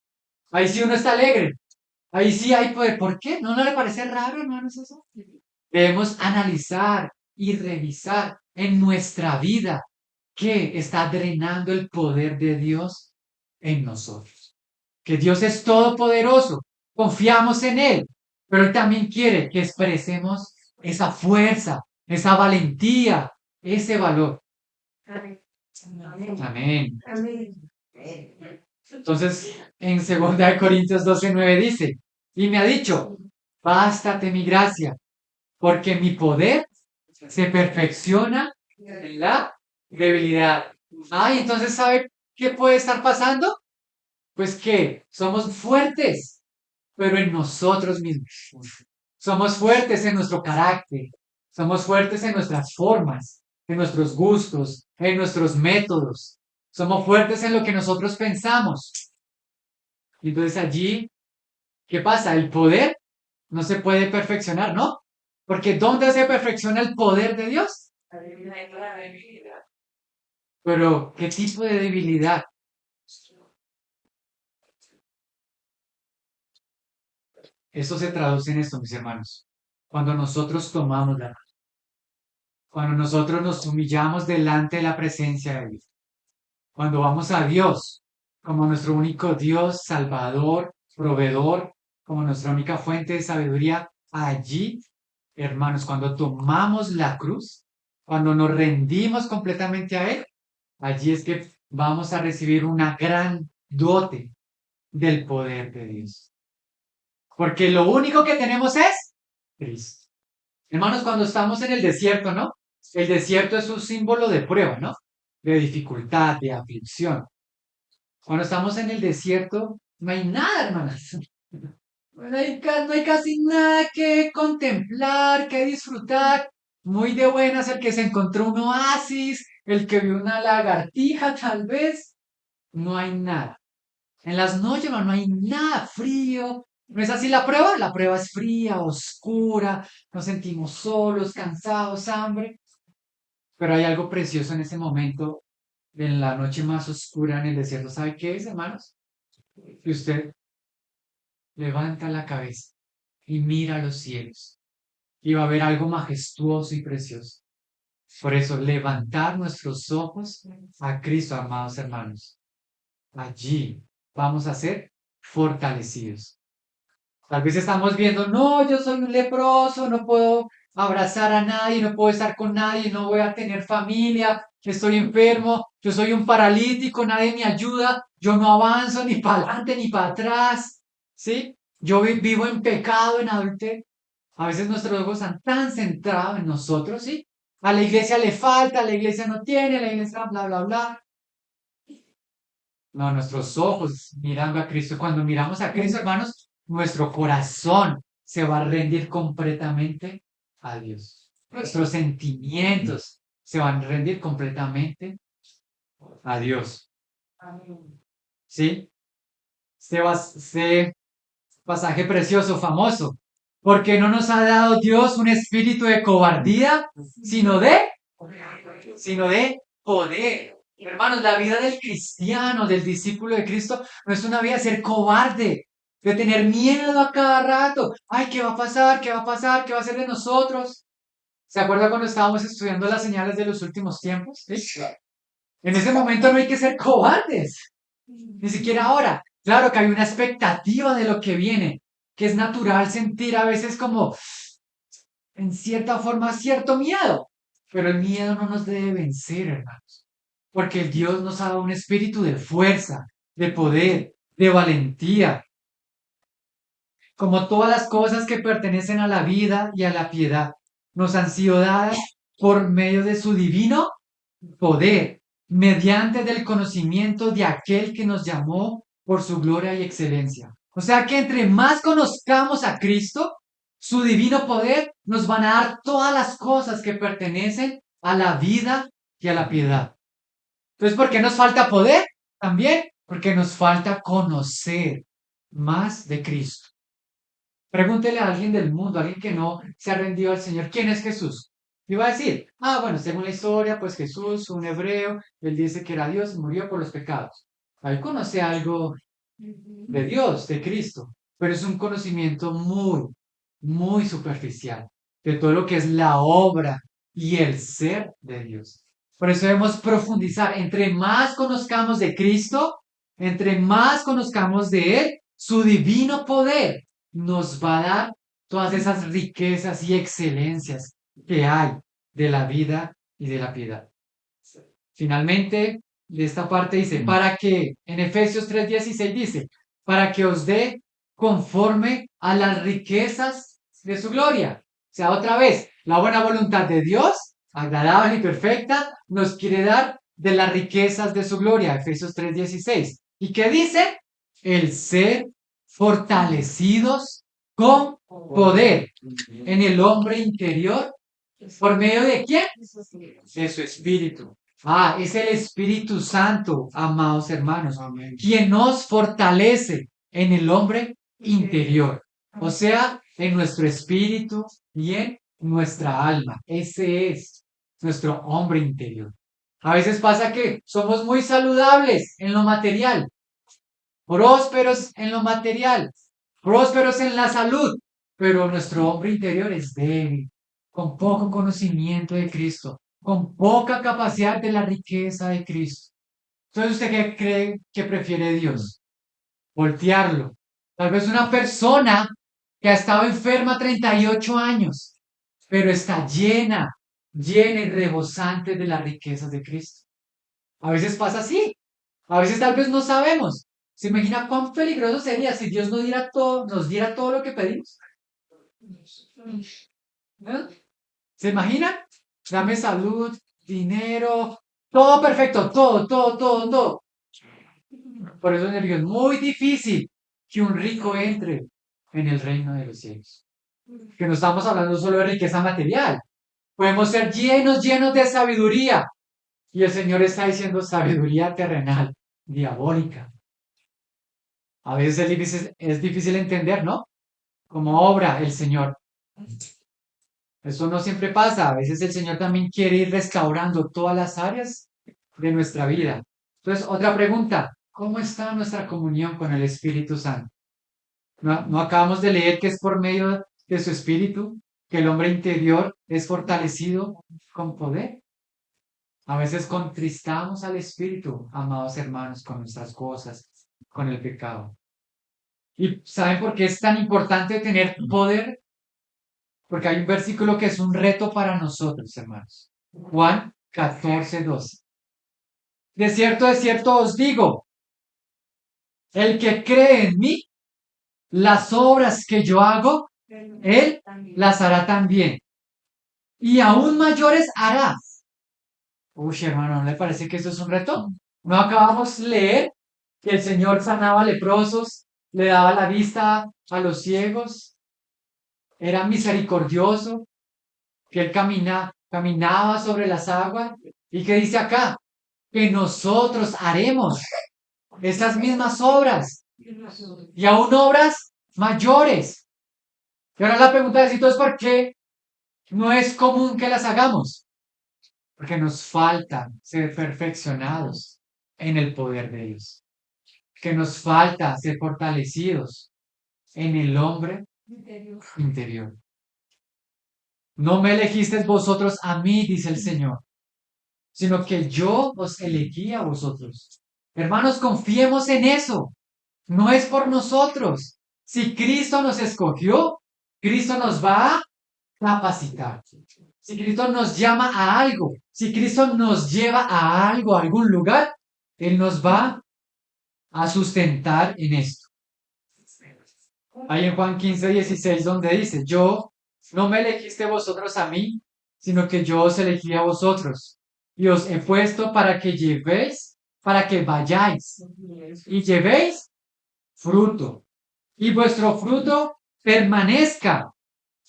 Ahí sí uno está alegre. Ahí sí hay poder. ¿Por qué? ¿No le parece raro, hermanos, eso? Debemos analizar y revisar en nuestra vida qué está drenando el poder de Dios en nosotros. Que Dios es todopoderoso, confiamos en Él, pero Él también quiere que expresemos esa fuerza, esa valentía, ese valor. Amén. Entonces, en 2 Corintios 12:9 dice, y me ha dicho, bástate mi gracia, porque mi poder se perfecciona en la debilidad. Ay, entonces, ¿sabe qué puede estar pasando? Pues que somos fuertes, pero en nosotros mismos. Somos fuertes en nuestro carácter, somos fuertes en nuestras formas, en nuestros gustos, en nuestros métodos. Somos fuertes en lo que nosotros pensamos. Y entonces allí, ¿qué pasa? El poder no se puede perfeccionar, ¿no? Porque ¿dónde se perfecciona el poder de Dios? Pero, ¿qué tipo de debilidad? Eso se traduce en esto, mis hermanos. Cuando nosotros tomamos la mano, cuando nosotros nos humillamos delante de la presencia de Dios, cuando vamos a Dios como nuestro único Dios, Salvador, proveedor, como nuestra única fuente de sabiduría, allí, hermanos, cuando tomamos la cruz, cuando nos rendimos completamente a Él, allí es que vamos a recibir una gran dote del poder de Dios. Porque lo único que tenemos es Cristo. Hermanos, cuando estamos en el desierto, ¿no? El desierto es un símbolo de prueba, ¿no? De dificultad, de aflicción. Cuando estamos en el desierto, no hay nada, hermanas. No hay casi nada que contemplar, que disfrutar. Muy de buenas el que se encontró un oasis, el que vio una lagartija, tal vez. No hay nada. En las noches, hermano, no hay nada frío, ¿No es así la prueba? La prueba es fría, oscura, nos sentimos solos, cansados, hambre, pero hay algo precioso en ese momento, en la noche más oscura en el desierto. ¿Sabe qué es, hermanos? Que usted levanta la cabeza y mira a los cielos y va a ver algo majestuoso y precioso. Por eso, levantar nuestros ojos a Cristo, amados hermanos. Allí vamos a ser fortalecidos. Tal vez estamos viendo, no, yo soy un leproso, no puedo abrazar a nadie, no puedo estar con nadie, no voy a tener familia, estoy enfermo, yo soy un paralítico, nadie me ayuda, yo no avanzo ni para adelante ni para atrás, ¿sí? Yo vivo en pecado, en adulterio. A veces nuestros ojos están tan centrados en nosotros, ¿sí? A la iglesia le falta, la iglesia no tiene, la iglesia bla, bla, bla. No, nuestros ojos mirando a Cristo. Cuando miramos a Cristo, hermanos, nuestro corazón se va a rendir completamente a Dios. Nuestros sentimientos se van a rendir completamente a Dios. ¿Sí? Este pasaje precioso, famoso. Porque no nos ha dado Dios un espíritu de cobardía, sino de, sino de poder. Hermanos, la vida del cristiano, del discípulo de Cristo, no es una vida de ser cobarde, de tener miedo a cada rato. Ay, ¿qué va a pasar? ¿Qué va a pasar? ¿Qué va a ser de nosotros? ¿Se acuerda cuando estábamos estudiando las señales de los últimos tiempos? ¿Sí? En ese momento no hay que ser cobardes, ni siquiera ahora. Claro que hay una expectativa de lo que viene, que es natural sentir a veces como, en cierta forma, cierto miedo, pero el miedo no nos debe vencer, hermanos, porque Dios nos ha dado un espíritu de fuerza, de poder, de valentía, como todas las cosas que pertenecen a la vida y a la piedad, nos han sido dadas por medio de su divino poder, mediante del conocimiento de aquel que nos llamó por su gloria y excelencia. O sea que entre más conozcamos a Cristo, su divino poder nos van a dar todas las cosas que pertenecen a la vida y a la piedad. Entonces, ¿por qué nos falta poder? También porque nos falta conocer más de Cristo. Pregúntele a alguien del mundo, a alguien que no se ha rendido al Señor, ¿quién es Jesús? Y va a decir, bueno, según la historia, pues Jesús, un hebreo, él dice que era Dios y murió por los pecados. Ahí conoce algo de Dios, de Cristo, pero es un conocimiento muy, muy superficial de todo lo que es la obra y el ser de Dios. Por eso debemos profundizar. Entre más conozcamos de Cristo, entre más conozcamos de Él, su divino poder nos va a dar todas esas riquezas y excelencias que hay de la vida y de la piedad. Finalmente, de esta parte dice, para que, en Efesios 3:16 dice, para que os dé conforme a las riquezas de su gloria. O sea, otra vez, la buena voluntad de Dios, agradable y perfecta, nos quiere dar de las riquezas de su gloria. Efesios 3:16. ¿Y qué dice? El ser fortalecidos con poder en el hombre interior. ¿Por medio de quién? De su espíritu. Es el Espíritu Santo, amados hermanos, quien nos fortalece en el hombre interior, o sea, en nuestro espíritu y en nuestra alma. Ese es nuestro hombre interior. A veces pasa que somos muy saludables en lo material, prósperos en lo material, prósperos en la salud, pero nuestro hombre interior es débil, con poco conocimiento de Cristo, con poca capacidad de la riqueza de Cristo. Entonces, ¿usted qué cree que prefiere Dios? Voltearlo. Tal vez una persona que ha estado enferma 38 años, pero está llena, llena y rebosante de las riquezas de Cristo. A veces pasa así. A veces tal vez no sabemos. ¿Se imagina cuán peligroso sería si Dios nos diera todo, lo que pedimos? ¿No? ¿Se imaginan? Dame salud, dinero, todo perfecto, todo, todo, todo, todo. Por eso es muy difícil que un rico entre en el reino de los cielos. Que no estamos hablando solo de riqueza material. Podemos ser llenos, llenos de sabiduría. Y el Señor está diciendo sabiduría terrenal, diabólica. A veces es difícil entender, ¿no? Cómo obra el Señor. Eso no siempre pasa. A veces el Señor también quiere ir restaurando todas las áreas de nuestra vida. Entonces, otra pregunta. ¿Cómo está nuestra comunión con el Espíritu Santo? ¿No acabamos de leer que es por medio de su Espíritu que el hombre interior es fortalecido con poder? A veces contristamos al Espíritu, amados hermanos, con nuestras cosas, con el pecado. ¿Y saben por qué es tan importante tener poder? Porque hay un versículo que es un reto para nosotros, hermanos. Juan 14:12. De cierto os digo, el que cree en mí, las obras que yo hago, él las hará también. Y aún mayores hará. Uy, hermano, ¿no le parece que eso es un reto? ¿No acabamos de leer que el Señor sanaba leprosos, le daba la vista a los ciegos, era misericordioso, que él caminaba sobre las aguas? ¿Y qué dice acá? Que nosotros haremos esas mismas obras y aún obras mayores. Y ahora la pregunta es, entonces, ¿por qué no es común que las hagamos? Porque nos falta ser perfeccionados en el poder de Dios. Que nos falta ser fortalecidos en el hombre interior. No me elegisteis vosotros a mí, dice el Señor, sino que yo os elegí a vosotros. Hermanos, confiemos en eso. No es por nosotros. Si Cristo nos escogió, Cristo nos va a capacitar. Si Cristo nos llama a algo, si Cristo nos lleva a algo, a algún lugar, Él nos va a sustentar en esto. Ahí en Juan 15:16, donde dice, yo no me elegiste vosotros a mí, sino que yo os elegí a vosotros y os he puesto para que llevéis, para que vayáis y llevéis fruto y vuestro fruto permanezca,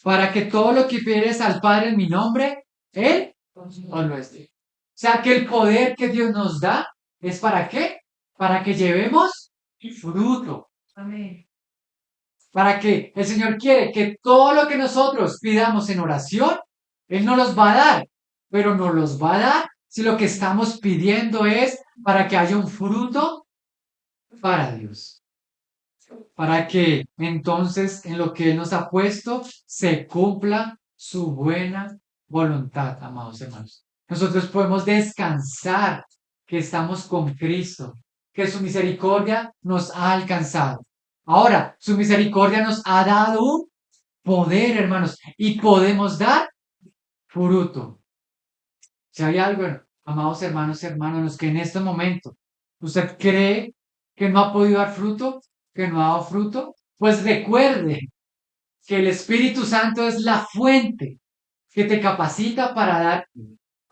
para que todo lo que pidieres al Padre en mi nombre, Él os lo esté. O sea que el poder que Dios nos da es ¿para qué? Para que llevemos fruto. Amén. Para que el Señor quiere que todo lo que nosotros pidamos en oración, Él nos los va a dar, pero nos los va a dar si lo que estamos pidiendo es para que haya un fruto para Dios. Para que entonces en lo que Él nos ha puesto se cumpla su buena voluntad, amados hermanos. Nosotros podemos descansar que estamos con Cristo, que su misericordia nos ha alcanzado. Ahora, su misericordia nos ha dado un poder, hermanos, y podemos dar fruto. Si hay algo, amados hermanos y hermanos, que en este momento usted cree que no ha podido dar fruto, que no ha dado fruto, pues recuerde que el Espíritu Santo es la fuente que te capacita para dar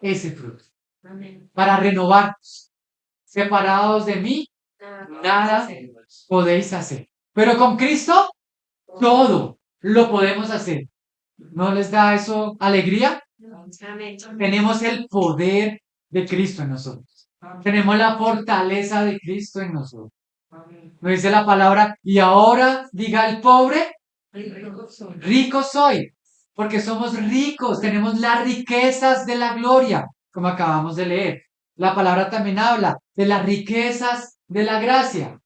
ese fruto, para renovarnos. Separados de mí, nada podéis hacer. Pero con Cristo, todo lo podemos hacer. ¿No les da eso alegría? Tenemos el poder de Cristo en nosotros. Tenemos la fortaleza de Cristo en nosotros. Nos dice la palabra, y ahora diga el pobre, rico soy, porque somos ricos, tenemos las riquezas de la gloria, como acabamos de leer. La palabra también habla de las riquezas de la gracia.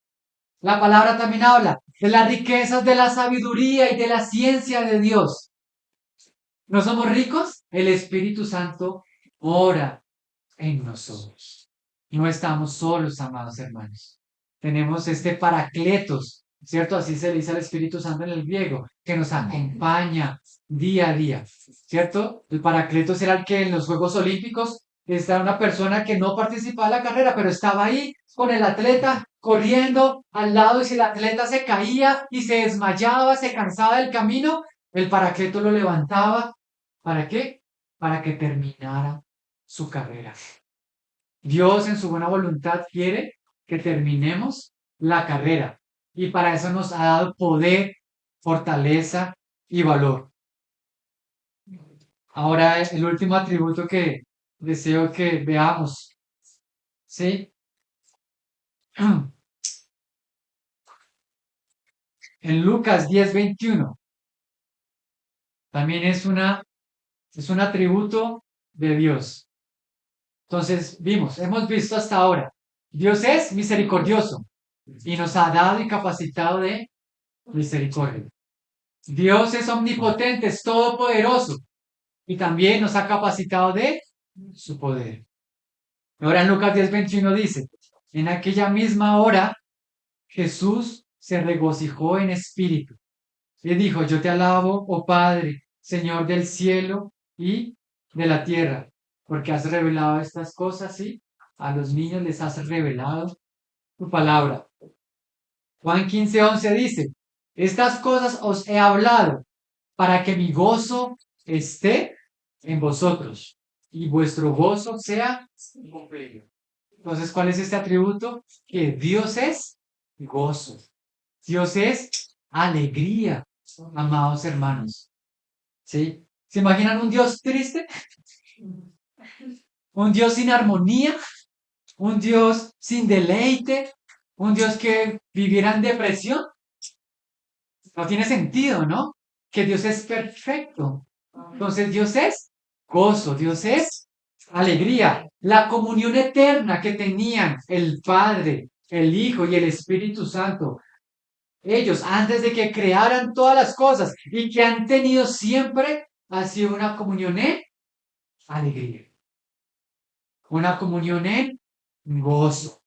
La palabra también habla de las riquezas de la sabiduría y de la ciencia de Dios. ¿No somos ricos? El Espíritu Santo ora en nosotros. No estamos solos, amados hermanos. Tenemos este paracletos, ¿cierto? Así se le dice al Espíritu Santo en el griego, que nos acompaña día a día, ¿cierto? El paracletos era el que en los Juegos Olímpicos estaba una persona que no participaba en la carrera, pero estaba ahí con el atleta corriendo al lado y si el atleta se caía y se desmayaba, se cansaba del camino, el paracleto lo levantaba. ¿Para qué? Para que terminara su carrera. Dios en su buena voluntad quiere que terminemos la carrera y para eso nos ha dado poder, fortaleza y valor. Ahora el último atributo que deseo que veamos, ¿sí? En Lucas 10:21 también es un atributo de Dios. Entonces, hemos visto hasta ahora, Dios es misericordioso y nos ha dado y capacitado de misericordia. Dios es omnipotente, es todopoderoso y también nos ha capacitado de su poder. Ahora en Lucas 10:21 dice, en aquella misma hora Jesús se regocijó en espíritu y dijo, yo te alabo, oh Padre, Señor del cielo y de la tierra, porque has revelado estas cosas, ¿sí? A los niños les has revelado tu palabra. Juan 15:11 dice, estas cosas os he hablado para que mi gozo esté en vosotros y vuestro gozo sea cumplido. Entonces, ¿cuál es este atributo? Que Dios es gozo. Dios es alegría, amados hermanos. ¿Sí? ¿Se imaginan un Dios triste? ¿Un Dios sin armonía? ¿Un Dios sin deleite? ¿Un Dios que viviera en depresión? No tiene sentido, ¿no? Que Dios es perfecto. Entonces Dios es gozo, Dios es alegría. La comunión eterna que tenían el Padre, el Hijo y el Espíritu Santo, ellos antes de que crearan todas las cosas y que han tenido siempre, ha sido una comunión en alegría, una comunión en gozo.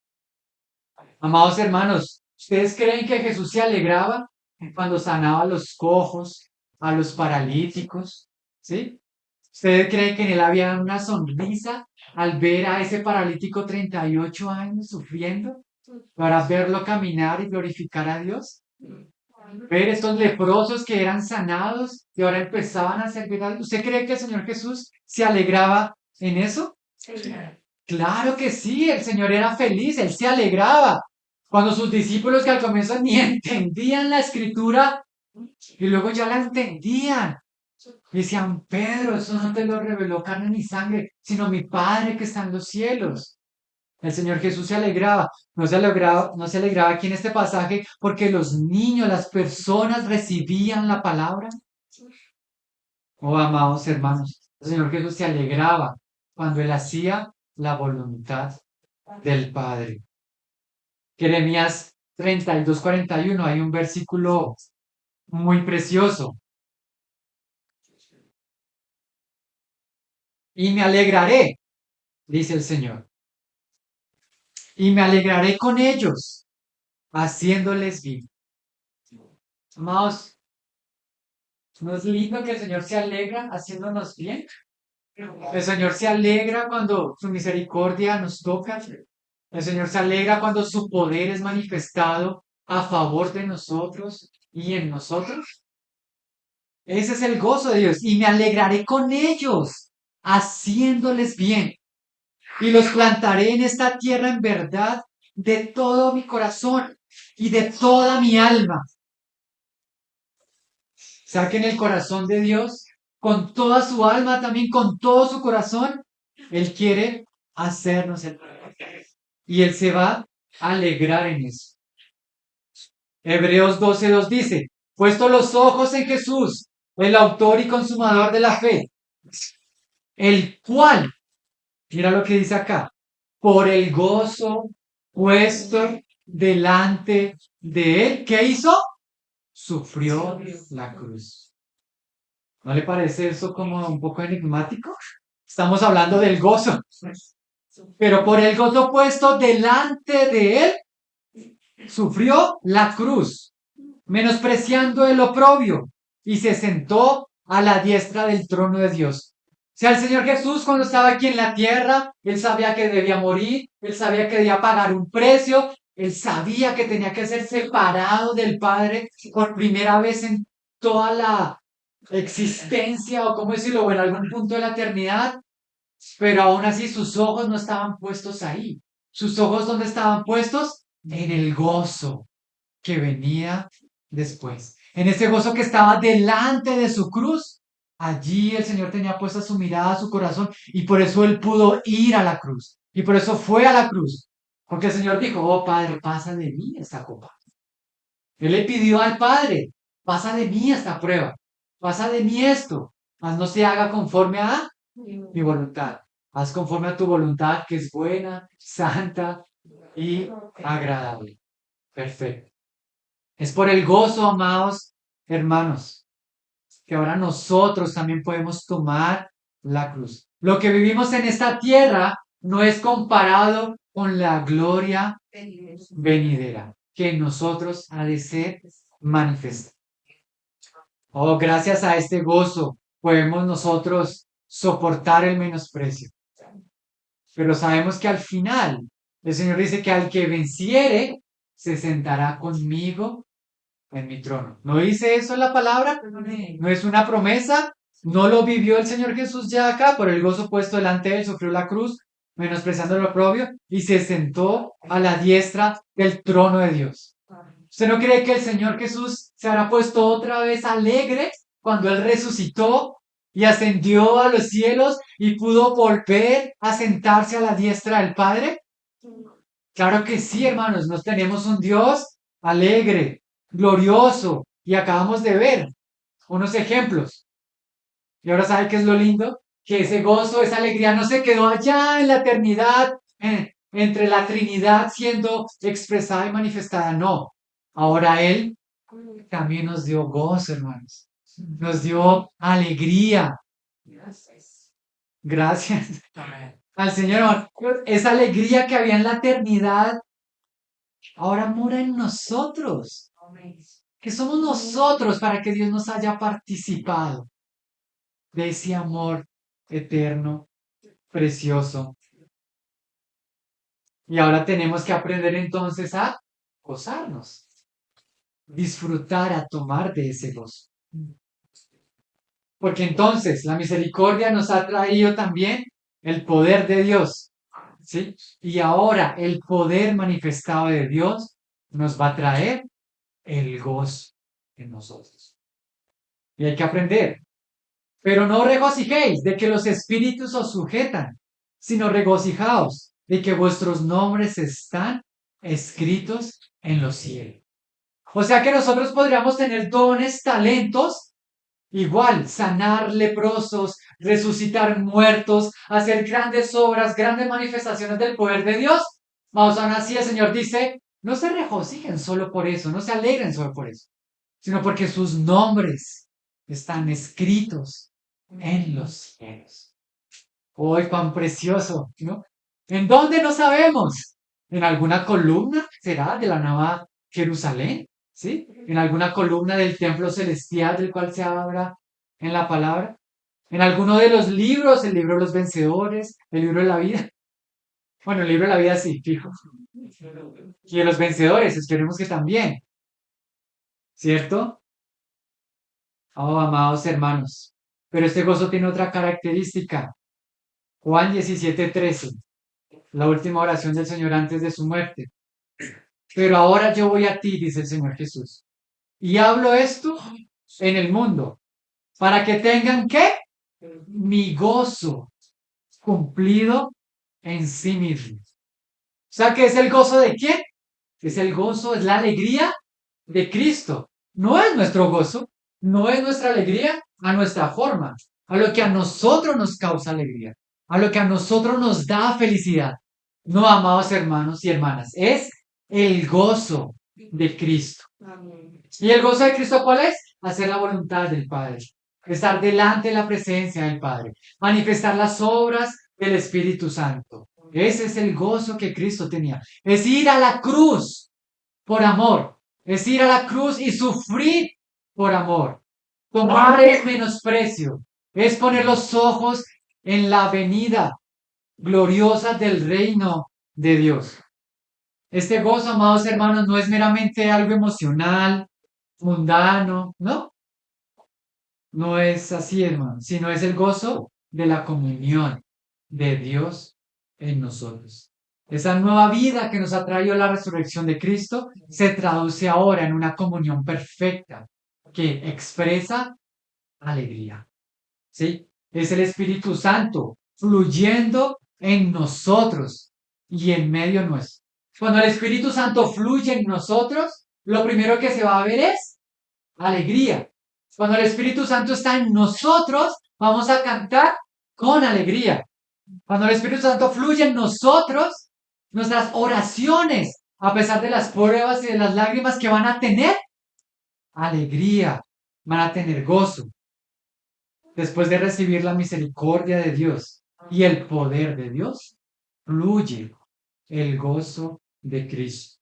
Amados hermanos, ¿ustedes creen que Jesús se alegraba cuando sanaba a los cojos, a los paralíticos? ¿Sí? ¿Ustedes creen que en él había una sonrisa al ver a ese paralítico 38 años sufriendo para verlo caminar y glorificar a Dios? Ver estos leprosos que eran sanados y ahora empezaban a servir a Dios. ¿Usted cree que el Señor Jesús se alegraba en eso? Claro que sí, el Señor era feliz, Él se alegraba. Cuando sus discípulos que al comienzo ni entendían la escritura y luego ya la entendían. Y decían, Pedro, eso no te lo reveló carne ni sangre, sino mi Padre que está en los cielos. El Señor Jesús se alegraba. No se alegraba aquí en este pasaje porque los niños, las personas recibían la palabra. Oh, amados hermanos, el Señor Jesús se alegraba cuando Él hacía la voluntad del Padre. Jeremías 32:41, hay un versículo muy precioso. Y me alegraré, dice el Señor, y me alegraré con ellos, haciéndoles bien. Amados, ¿no es lindo que el Señor se alegra haciéndonos bien? El Señor se alegra cuando su misericordia nos toca. El Señor se alegra cuando su poder es manifestado a favor de nosotros y en nosotros. Ese es el gozo de Dios. Y me alegraré con ellos, haciéndoles bien. Y los plantaré en esta tierra en verdad de todo mi corazón y de toda mi alma. Saquen el corazón de Dios con toda su alma, también con todo su corazón. Él quiere hacernos el bien. Y Él se va a alegrar en eso. Hebreos 12:2 dice, puesto los ojos en Jesús, el autor y consumador de la fe, el cual, mira lo que dice acá, por el gozo puesto delante de él, ¿qué hizo? Sufrió la cruz. ¿No le parece eso como un poco enigmático? Estamos hablando del gozo, pero por el gozo puesto delante de él, sufrió la cruz, menospreciando el oprobio, y se sentó a la diestra del trono de Dios. O sea, el Señor Jesús cuando estaba aquí en la tierra, Él sabía que debía morir, Él sabía que debía pagar un precio, Él sabía que tenía que ser separado del Padre por primera vez en toda la existencia, o cómo decirlo, o en algún punto de la eternidad, pero aún así sus ojos no estaban puestos ahí. Sus ojos, ¿dónde estaban puestos? En el gozo que venía después. En ese gozo que estaba delante de su cruz. Allí el Señor tenía puesta su mirada, su corazón, y por eso Él pudo ir a la cruz. Y por eso fue a la cruz. Porque el Señor dijo, oh Padre, pasa de mí esta copa. Él le pidió al Padre, pasa de mí esta prueba, pasa de mí esto, mas no se haga conforme a mi voluntad. Haz conforme a tu voluntad, que es buena, santa y agradable. Perfecto. Es por el gozo, amados hermanos, que ahora nosotros también podemos tomar la cruz. Lo que vivimos en esta tierra no es comparado con la gloria venidera que en nosotros ha de ser manifestada. Oh, gracias a este gozo podemos nosotros soportar el menosprecio. Pero sabemos que al final el Señor dice que al que venciere se sentará conmigo en mi trono. ¿No dice eso en la palabra? ¿No es una promesa? ¿No lo vivió el Señor Jesús ya acá? Por el gozo puesto delante de él, sufrió la cruz, menospreciando lo propio, y se sentó a la diestra del trono de Dios. ¿Usted no cree que el Señor Jesús se habrá puesto otra vez alegre cuando Él resucitó y ascendió a los cielos y pudo volver a sentarse a la diestra del Padre? Claro que sí, hermanos, nos tenemos un Dios alegre, glorioso, y acabamos de ver unos ejemplos. Y ahora sabe qué es lo lindo, que ese gozo, esa alegría no se quedó allá en la eternidad, entre la Trinidad siendo expresada y manifestada, no. Ahora Él también nos dio gozo, hermanos. Nos dio alegría. Gracias al Señor. Esa alegría que había en la eternidad ahora mora en nosotros. Que somos nosotros para que Dios nos haya participado de ese amor eterno, precioso. Y ahora tenemos que aprender entonces a gozarnos, disfrutar, a tomar de ese gozo. Porque entonces la misericordia nos ha traído también el poder de Dios, ¿sí? Y ahora el poder manifestado de Dios nos va a traer el gozo en nosotros. Y hay que aprender. Pero no regocijéis de que los espíritus os sujetan, sino regocijaos de que vuestros nombres están escritos en los cielos. O sea que nosotros podríamos tener dones, talentos, igual, sanar leprosos, resucitar muertos, hacer grandes obras, grandes manifestaciones del poder de Dios. Vamos, aún así el Señor dice, no se regocijen solo por eso, no se alegren solo por eso, sino porque sus nombres están escritos en los cielos. ¡Hoy, cuán precioso! ¿No? ¿En dónde no sabemos? ¿En alguna columna será de la nueva Jerusalén? ¿Sí? ¿En alguna columna del templo celestial del cual se habla en la palabra? ¿En alguno de los libros? ¿El libro de los vencedores? ¿El libro de la vida? Bueno, el libro de la vida sí, fijo. Y de los vencedores, esperemos que también. ¿Cierto? Oh, amados hermanos. Pero este gozo tiene otra característica. Juan 17:13, la última oración del Señor antes de su muerte. Pero ahora yo voy a ti, dice el Señor Jesús, y hablo esto en el mundo, para que tengan ¿qué? Mi gozo cumplido en sí mismo. O sea, ¿qué es el gozo de quién? Es el gozo, es la alegría de Cristo. No es nuestro gozo, no es nuestra alegría a nuestra forma, a lo que a nosotros nos causa alegría, a lo que a nosotros nos da felicidad. No, amados hermanos y hermanas, es el gozo de Cristo. ¿Y el gozo de Cristo cuál es? Hacer la voluntad del Padre, estar delante de la presencia del Padre, manifestar las obras del Espíritu Santo. Ese es el gozo que Cristo tenía. Es ir a la cruz por amor. Es ir a la cruz y sufrir por amor. Tomar el menosprecio. Es poner los ojos en la venida gloriosa del reino de Dios. Este gozo, amados hermanos, no es meramente algo emocional, mundano, ¿no? No es así, hermano, sino es el gozo de la comunión de Dios en nosotros. Esa nueva vida que nos ha traído la resurrección de Cristo se traduce ahora en una comunión perfecta que expresa alegría. ¿Sí? Es el Espíritu Santo fluyendo en nosotros y en medio nuestro. Cuando el Espíritu Santo fluye en nosotros, lo primero que se va a ver es alegría. Cuando el Espíritu Santo está en nosotros, vamos a cantar con alegría. Cuando el Espíritu Santo fluye en nosotros, nuestras oraciones, a pesar de las pruebas y de las lágrimas que van a tener, alegría, van a tener gozo. Después de recibir la misericordia de Dios y el poder de Dios, fluye el gozo de Cristo.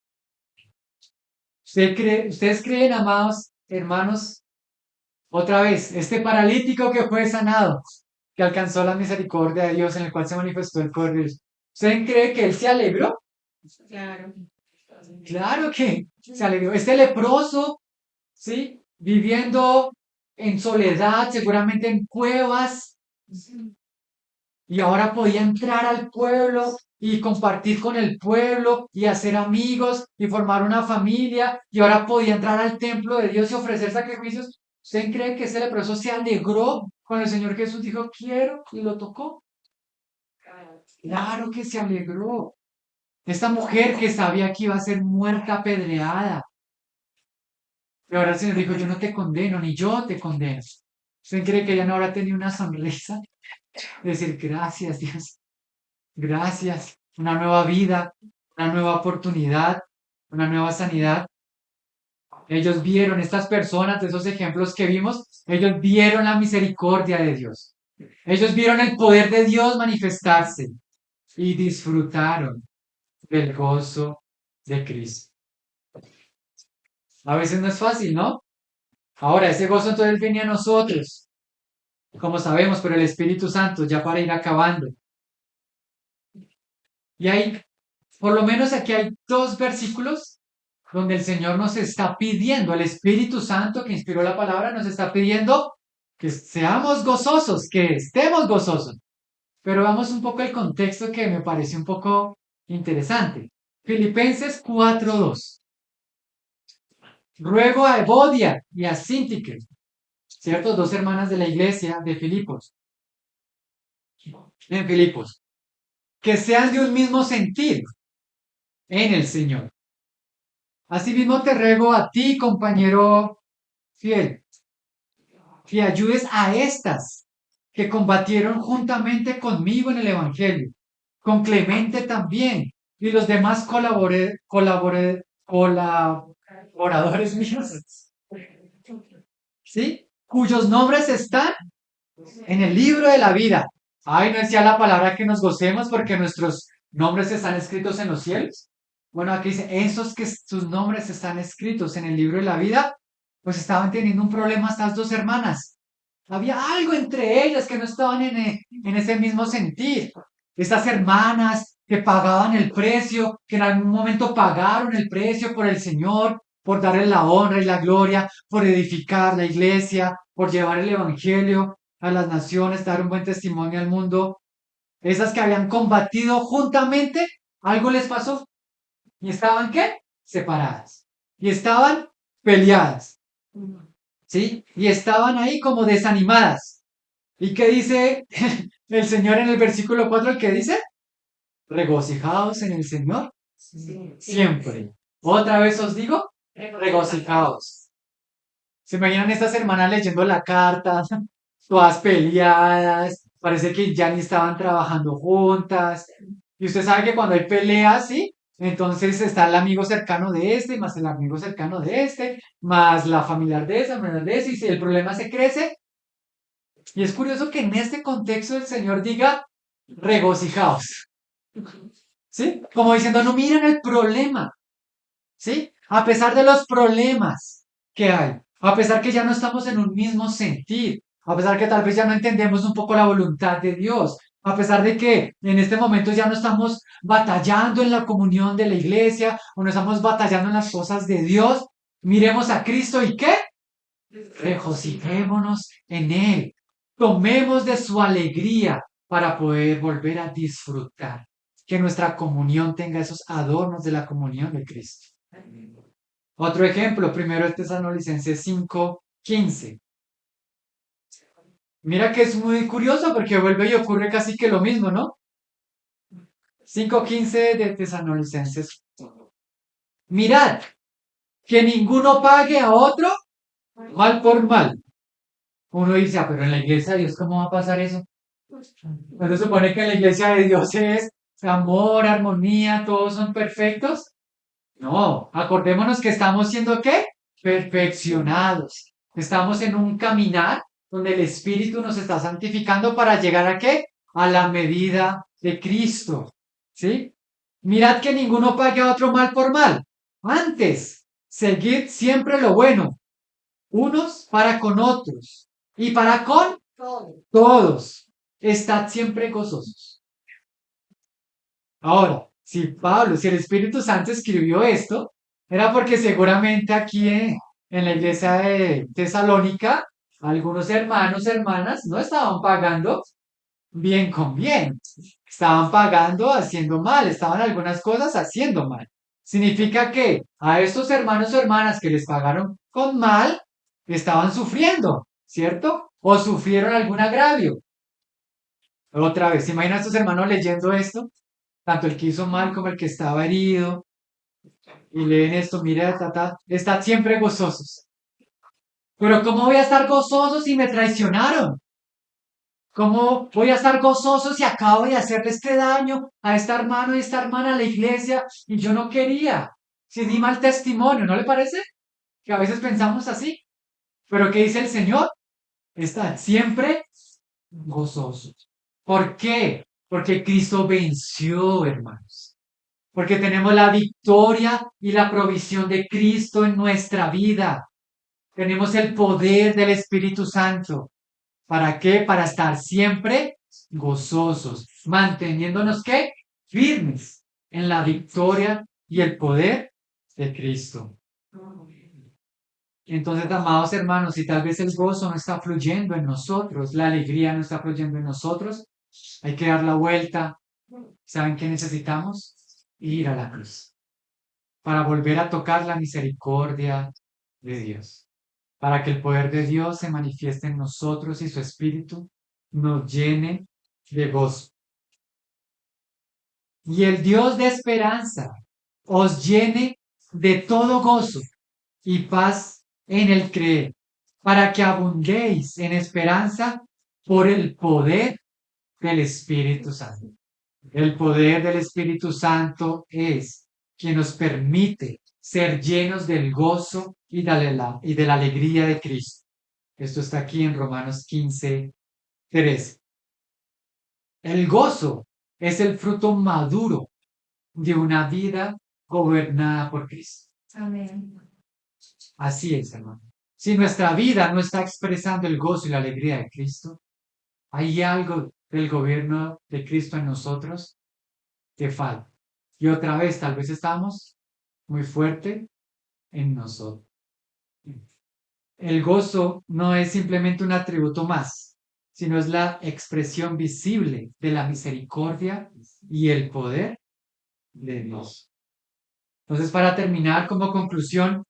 ¿Ustedes creen, amados hermanos, otra vez, este paralítico que fue sanado, que alcanzó la misericordia de Dios, en el cual se manifestó el poder de Dios? ¿Usted cree que él se alegró? Claro. Claro que se alegró. Este leproso, ¿sí? Viviendo en soledad, seguramente en cuevas, y ahora podía entrar al pueblo y compartir con el pueblo y hacer amigos y formar una familia, y ahora podía entrar al templo de Dios y ofrecer sacrificios. ¿Usted cree que ese leproso se alegró cuando el Señor Jesús dijo quiero y lo tocó? Claro que se alegró. Esta mujer que sabía que iba a ser muerta apedreada, y ahora el Señor dijo, yo no te condeno, ni yo te condeno. ¿Usted cree que ella no habrá tenido una sonrisa? Decir, gracias Dios, gracias, una nueva vida, una nueva oportunidad, una nueva sanidad. Ellos vieron, estas personas, de esos ejemplos que vimos, ellos vieron la misericordia de Dios. Ellos vieron el poder de Dios manifestarse y disfrutaron del gozo de Cristo. A veces no es fácil, ¿no? Ahora, ese gozo entonces viene a nosotros, como sabemos, por el Espíritu Santo, ya para ir acabando. Y hay, por lo menos aquí hay dos versículos donde el Señor nos está pidiendo, el Espíritu Santo que inspiró la palabra nos está pidiendo que seamos gozosos, que estemos gozosos. Pero vamos un poco el contexto que me parece un poco interesante. Filipenses 4:2. Ruego a Evodia y a Síntique, ¿cierto? Dos hermanas de la iglesia de Filipos, en Filipos, que sean de un mismo sentir en el Señor. Asimismo te ruego a ti, compañero fiel, que ayudes a estas que combatieron juntamente conmigo en el Evangelio, con Clemente también, y los demás colaboradores míos, ¿sí? Cuyos nombres están en el libro de la vida. Ay, no decía la palabra que nos gocemos porque nuestros nombres están escritos en los cielos. Bueno, aquí dice, esos que sus nombres están escritos en el libro de la vida, pues estaban teniendo un problema estas dos hermanas. Había algo entre ellas que no estaban en ese mismo sentir. Estas hermanas que pagaban el precio, que en algún momento pagaron el precio por el Señor, por darle la honra y la gloria, por edificar la iglesia, por llevar el Evangelio a las naciones, dar un buen testimonio al mundo. Esas que habían combatido juntamente, algo les pasó. ¿Y estaban qué? Separadas. Y estaban peleadas. ¿Sí? Y estaban ahí como desanimadas. ¿Y qué dice el Señor en el versículo 4? ¿El que dice? Regocijaos en el Señor siempre. Otra vez os digo, regocijaos. ¿Se imaginan estas hermanas leyendo la carta, todas peleadas? Parece que ya ni estaban trabajando juntas. Y usted sabe que cuando hay peleas, ¿sí? Entonces está el amigo cercano de este, más el amigo cercano de este, más la familiar de esa, familiar de ese, y si el problema se crece. Y es curioso que en este contexto el Señor diga, regocijaos, ¿sí? Como diciendo, no miren el problema, ¿sí? A pesar de los problemas que hay, a pesar que ya no estamos en un mismo sentir, a pesar que tal vez ya no entendemos un poco la voluntad de Dios, a pesar de que en este momento ya no estamos batallando en la comunión de la iglesia o no estamos batallando en las cosas de Dios, miremos a Cristo y ¿qué? Regocijémonos en Él. Tomemos de su alegría para poder volver a disfrutar. Que nuestra comunión tenga esos adornos de la comunión de Cristo. Otro ejemplo, primero de Tesalonicenses 5:15. Mira que es muy curioso porque vuelve y ocurre casi que lo mismo, ¿no? 5:15 de Tesalonicenses. Mirad que ninguno pague a otro mal por mal. Uno dice, ah, pero en la iglesia de Dios, ¿cómo va a pasar eso? ¿No se supone que en la iglesia de Dios es amor, armonía, todos son perfectos? No, acordémonos que estamos siendo ¿qué? Perfeccionados. Estamos en un caminar donde el Espíritu nos está santificando para llegar a ¿qué? A la medida de Cristo. ¿Sí? Mirad que ninguno pague a otro mal por mal. Antes, seguid siempre lo bueno, unos para con otros y para con todos. Estad siempre gozosos. Ahora, si el Espíritu Santo escribió esto, era porque seguramente aquí en la iglesia de Tesalónica, algunos hermanos, hermanas, no estaban pagando bien con bien. Estaban pagando haciendo mal, estaban algunas cosas haciendo mal. Significa que a estos hermanos o hermanas que les pagaron con mal, estaban sufriendo, ¿cierto? O sufrieron algún agravio. Otra vez, ¿se imaginan estos hermanos leyendo esto? Tanto el que hizo mal como el que estaba herido, y leen esto, mira, están siempre gozosos. Pero ¿cómo voy a estar gozoso si me traicionaron? ¿Cómo voy a estar gozoso si acabo de hacerle este daño a esta hermano y esta hermana a la iglesia y yo no quería? Si di mal testimonio, ¿no le parece? Que a veces pensamos así. Pero ¿qué dice el Señor? Están siempre gozosos. ¿Por qué? Porque Cristo venció, hermanos. Porque tenemos la victoria y la provisión de Cristo en nuestra vida. Tenemos el poder del Espíritu Santo. ¿Para qué? Para estar siempre gozosos, manteniéndonos ¿qué? Firmes en la victoria y el poder de Cristo. Entonces, amados hermanos, si tal vez el gozo no está fluyendo en nosotros, la alegría no está fluyendo en nosotros, hay que dar la vuelta. ¿Saben qué necesitamos? Ir a la cruz para volver a tocar la misericordia de Dios, para que el poder de Dios se manifieste en nosotros y su espíritu nos llene de gozo. Y el Dios de esperanza os llene de todo gozo y paz en el creer, para que abundéis en esperanza por el poder del Espíritu Santo. El poder del Espíritu Santo es quien nos permite ser llenos del gozo y de la alegría de Cristo. Esto está aquí en Romanos 15:13. El gozo es el fruto maduro de una vida gobernada por Cristo. Amén. Así es, hermano. Si nuestra vida no está expresando el gozo y la alegría de Cristo, hay algo del gobierno de Cristo en nosotros que falta. Y otra vez, tal vez estamos muy fuerte en nosotros. El gozo no es simplemente un atributo más, sino es la expresión visible de la misericordia y el poder de Dios. Entonces, para terminar, como conclusión,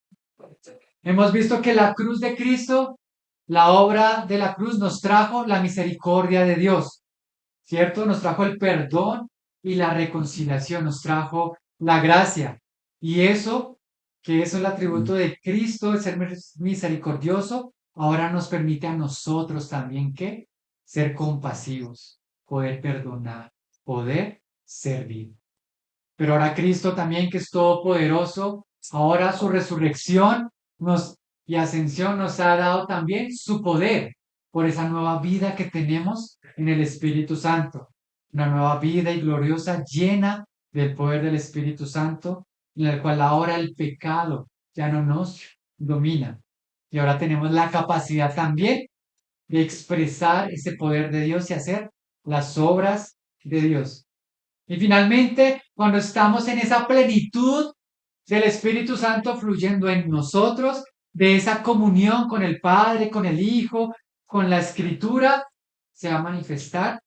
hemos visto que la cruz de Cristo, la obra de la cruz nos trajo la misericordia de Dios, ¿cierto? Nos trajo el perdón y la reconciliación, nos trajo la gracia. Y eso, que es el atributo de Cristo, de ser misericordioso, ahora nos permite a nosotros también que ser compasivos, poder perdonar, poder servir. Pero ahora Cristo también, que es todopoderoso, ahora su resurrección y ascensión nos ha dado también su poder por esa nueva vida que tenemos en el Espíritu Santo. Una nueva vida y gloriosa llena del poder del Espíritu Santo, en la cual ahora el pecado ya no nos domina. Y ahora tenemos la capacidad también de expresar ese poder de Dios y hacer las obras de Dios. Y finalmente, cuando estamos en esa plenitud del Espíritu Santo fluyendo en nosotros, de esa comunión con el Padre, con el Hijo, con la Escritura, se va a manifestar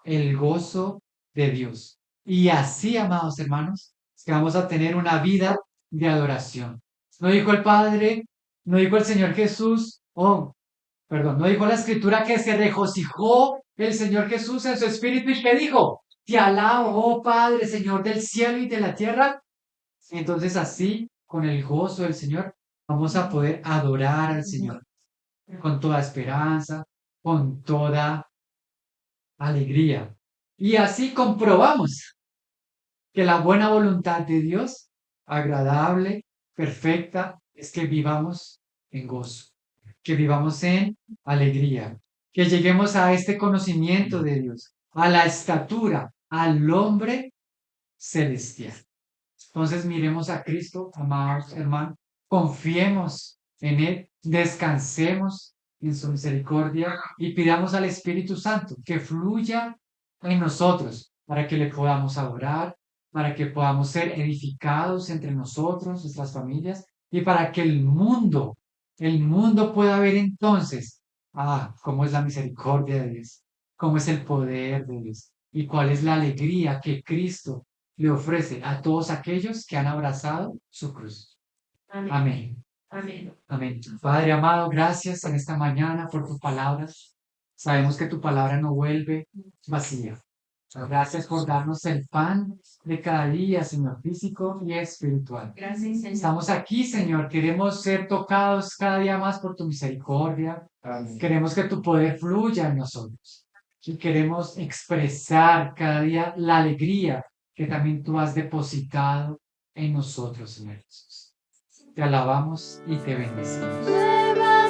el gozo de Dios. Y así, amados hermanos, es que vamos a tener una vida de adoración. No dijo el Padre, no dijo el Señor Jesús, perdón, no dijo la Escritura que se regocijó el Señor Jesús en su Espíritu y que dijo, te alabo, oh Padre, Señor del cielo y de la tierra. Entonces así con el gozo del Señor, vamos a poder adorar al Señor con toda esperanza, con toda alegría. Y así comprobamos que la buena voluntad de Dios, agradable, perfecta, es que vivamos en gozo, que vivamos en alegría, que lleguemos a este conocimiento de Dios, a la estatura, al hombre celestial. Entonces miremos a Cristo, amados hermanos, confiemos en Él, descansemos en su misericordia y pidamos al Espíritu Santo que fluya en nosotros para que le podamos adorar, para que podamos ser edificados entre nosotros, nuestras familias, y para que el mundo pueda ver entonces, cómo es la misericordia de Dios, cómo es el poder de Dios y cuál es la alegría que Cristo le ofrece a todos aquellos que han abrazado su cruz. Amén. Amén. Amén. Amén. Padre amado, gracias en esta mañana por tu palabra. Sabemos que tu palabra no vuelve vacía. Gracias por darnos el pan de cada día, Señor, físico y espiritual. Gracias, Señor. Estamos aquí, Señor. Queremos ser tocados cada día más por tu misericordia. Amén. Queremos que tu poder fluya en nosotros. Y queremos expresar cada día la alegría que también tú has depositado en nosotros, Señor Jesús. Te alabamos y te bendecimos.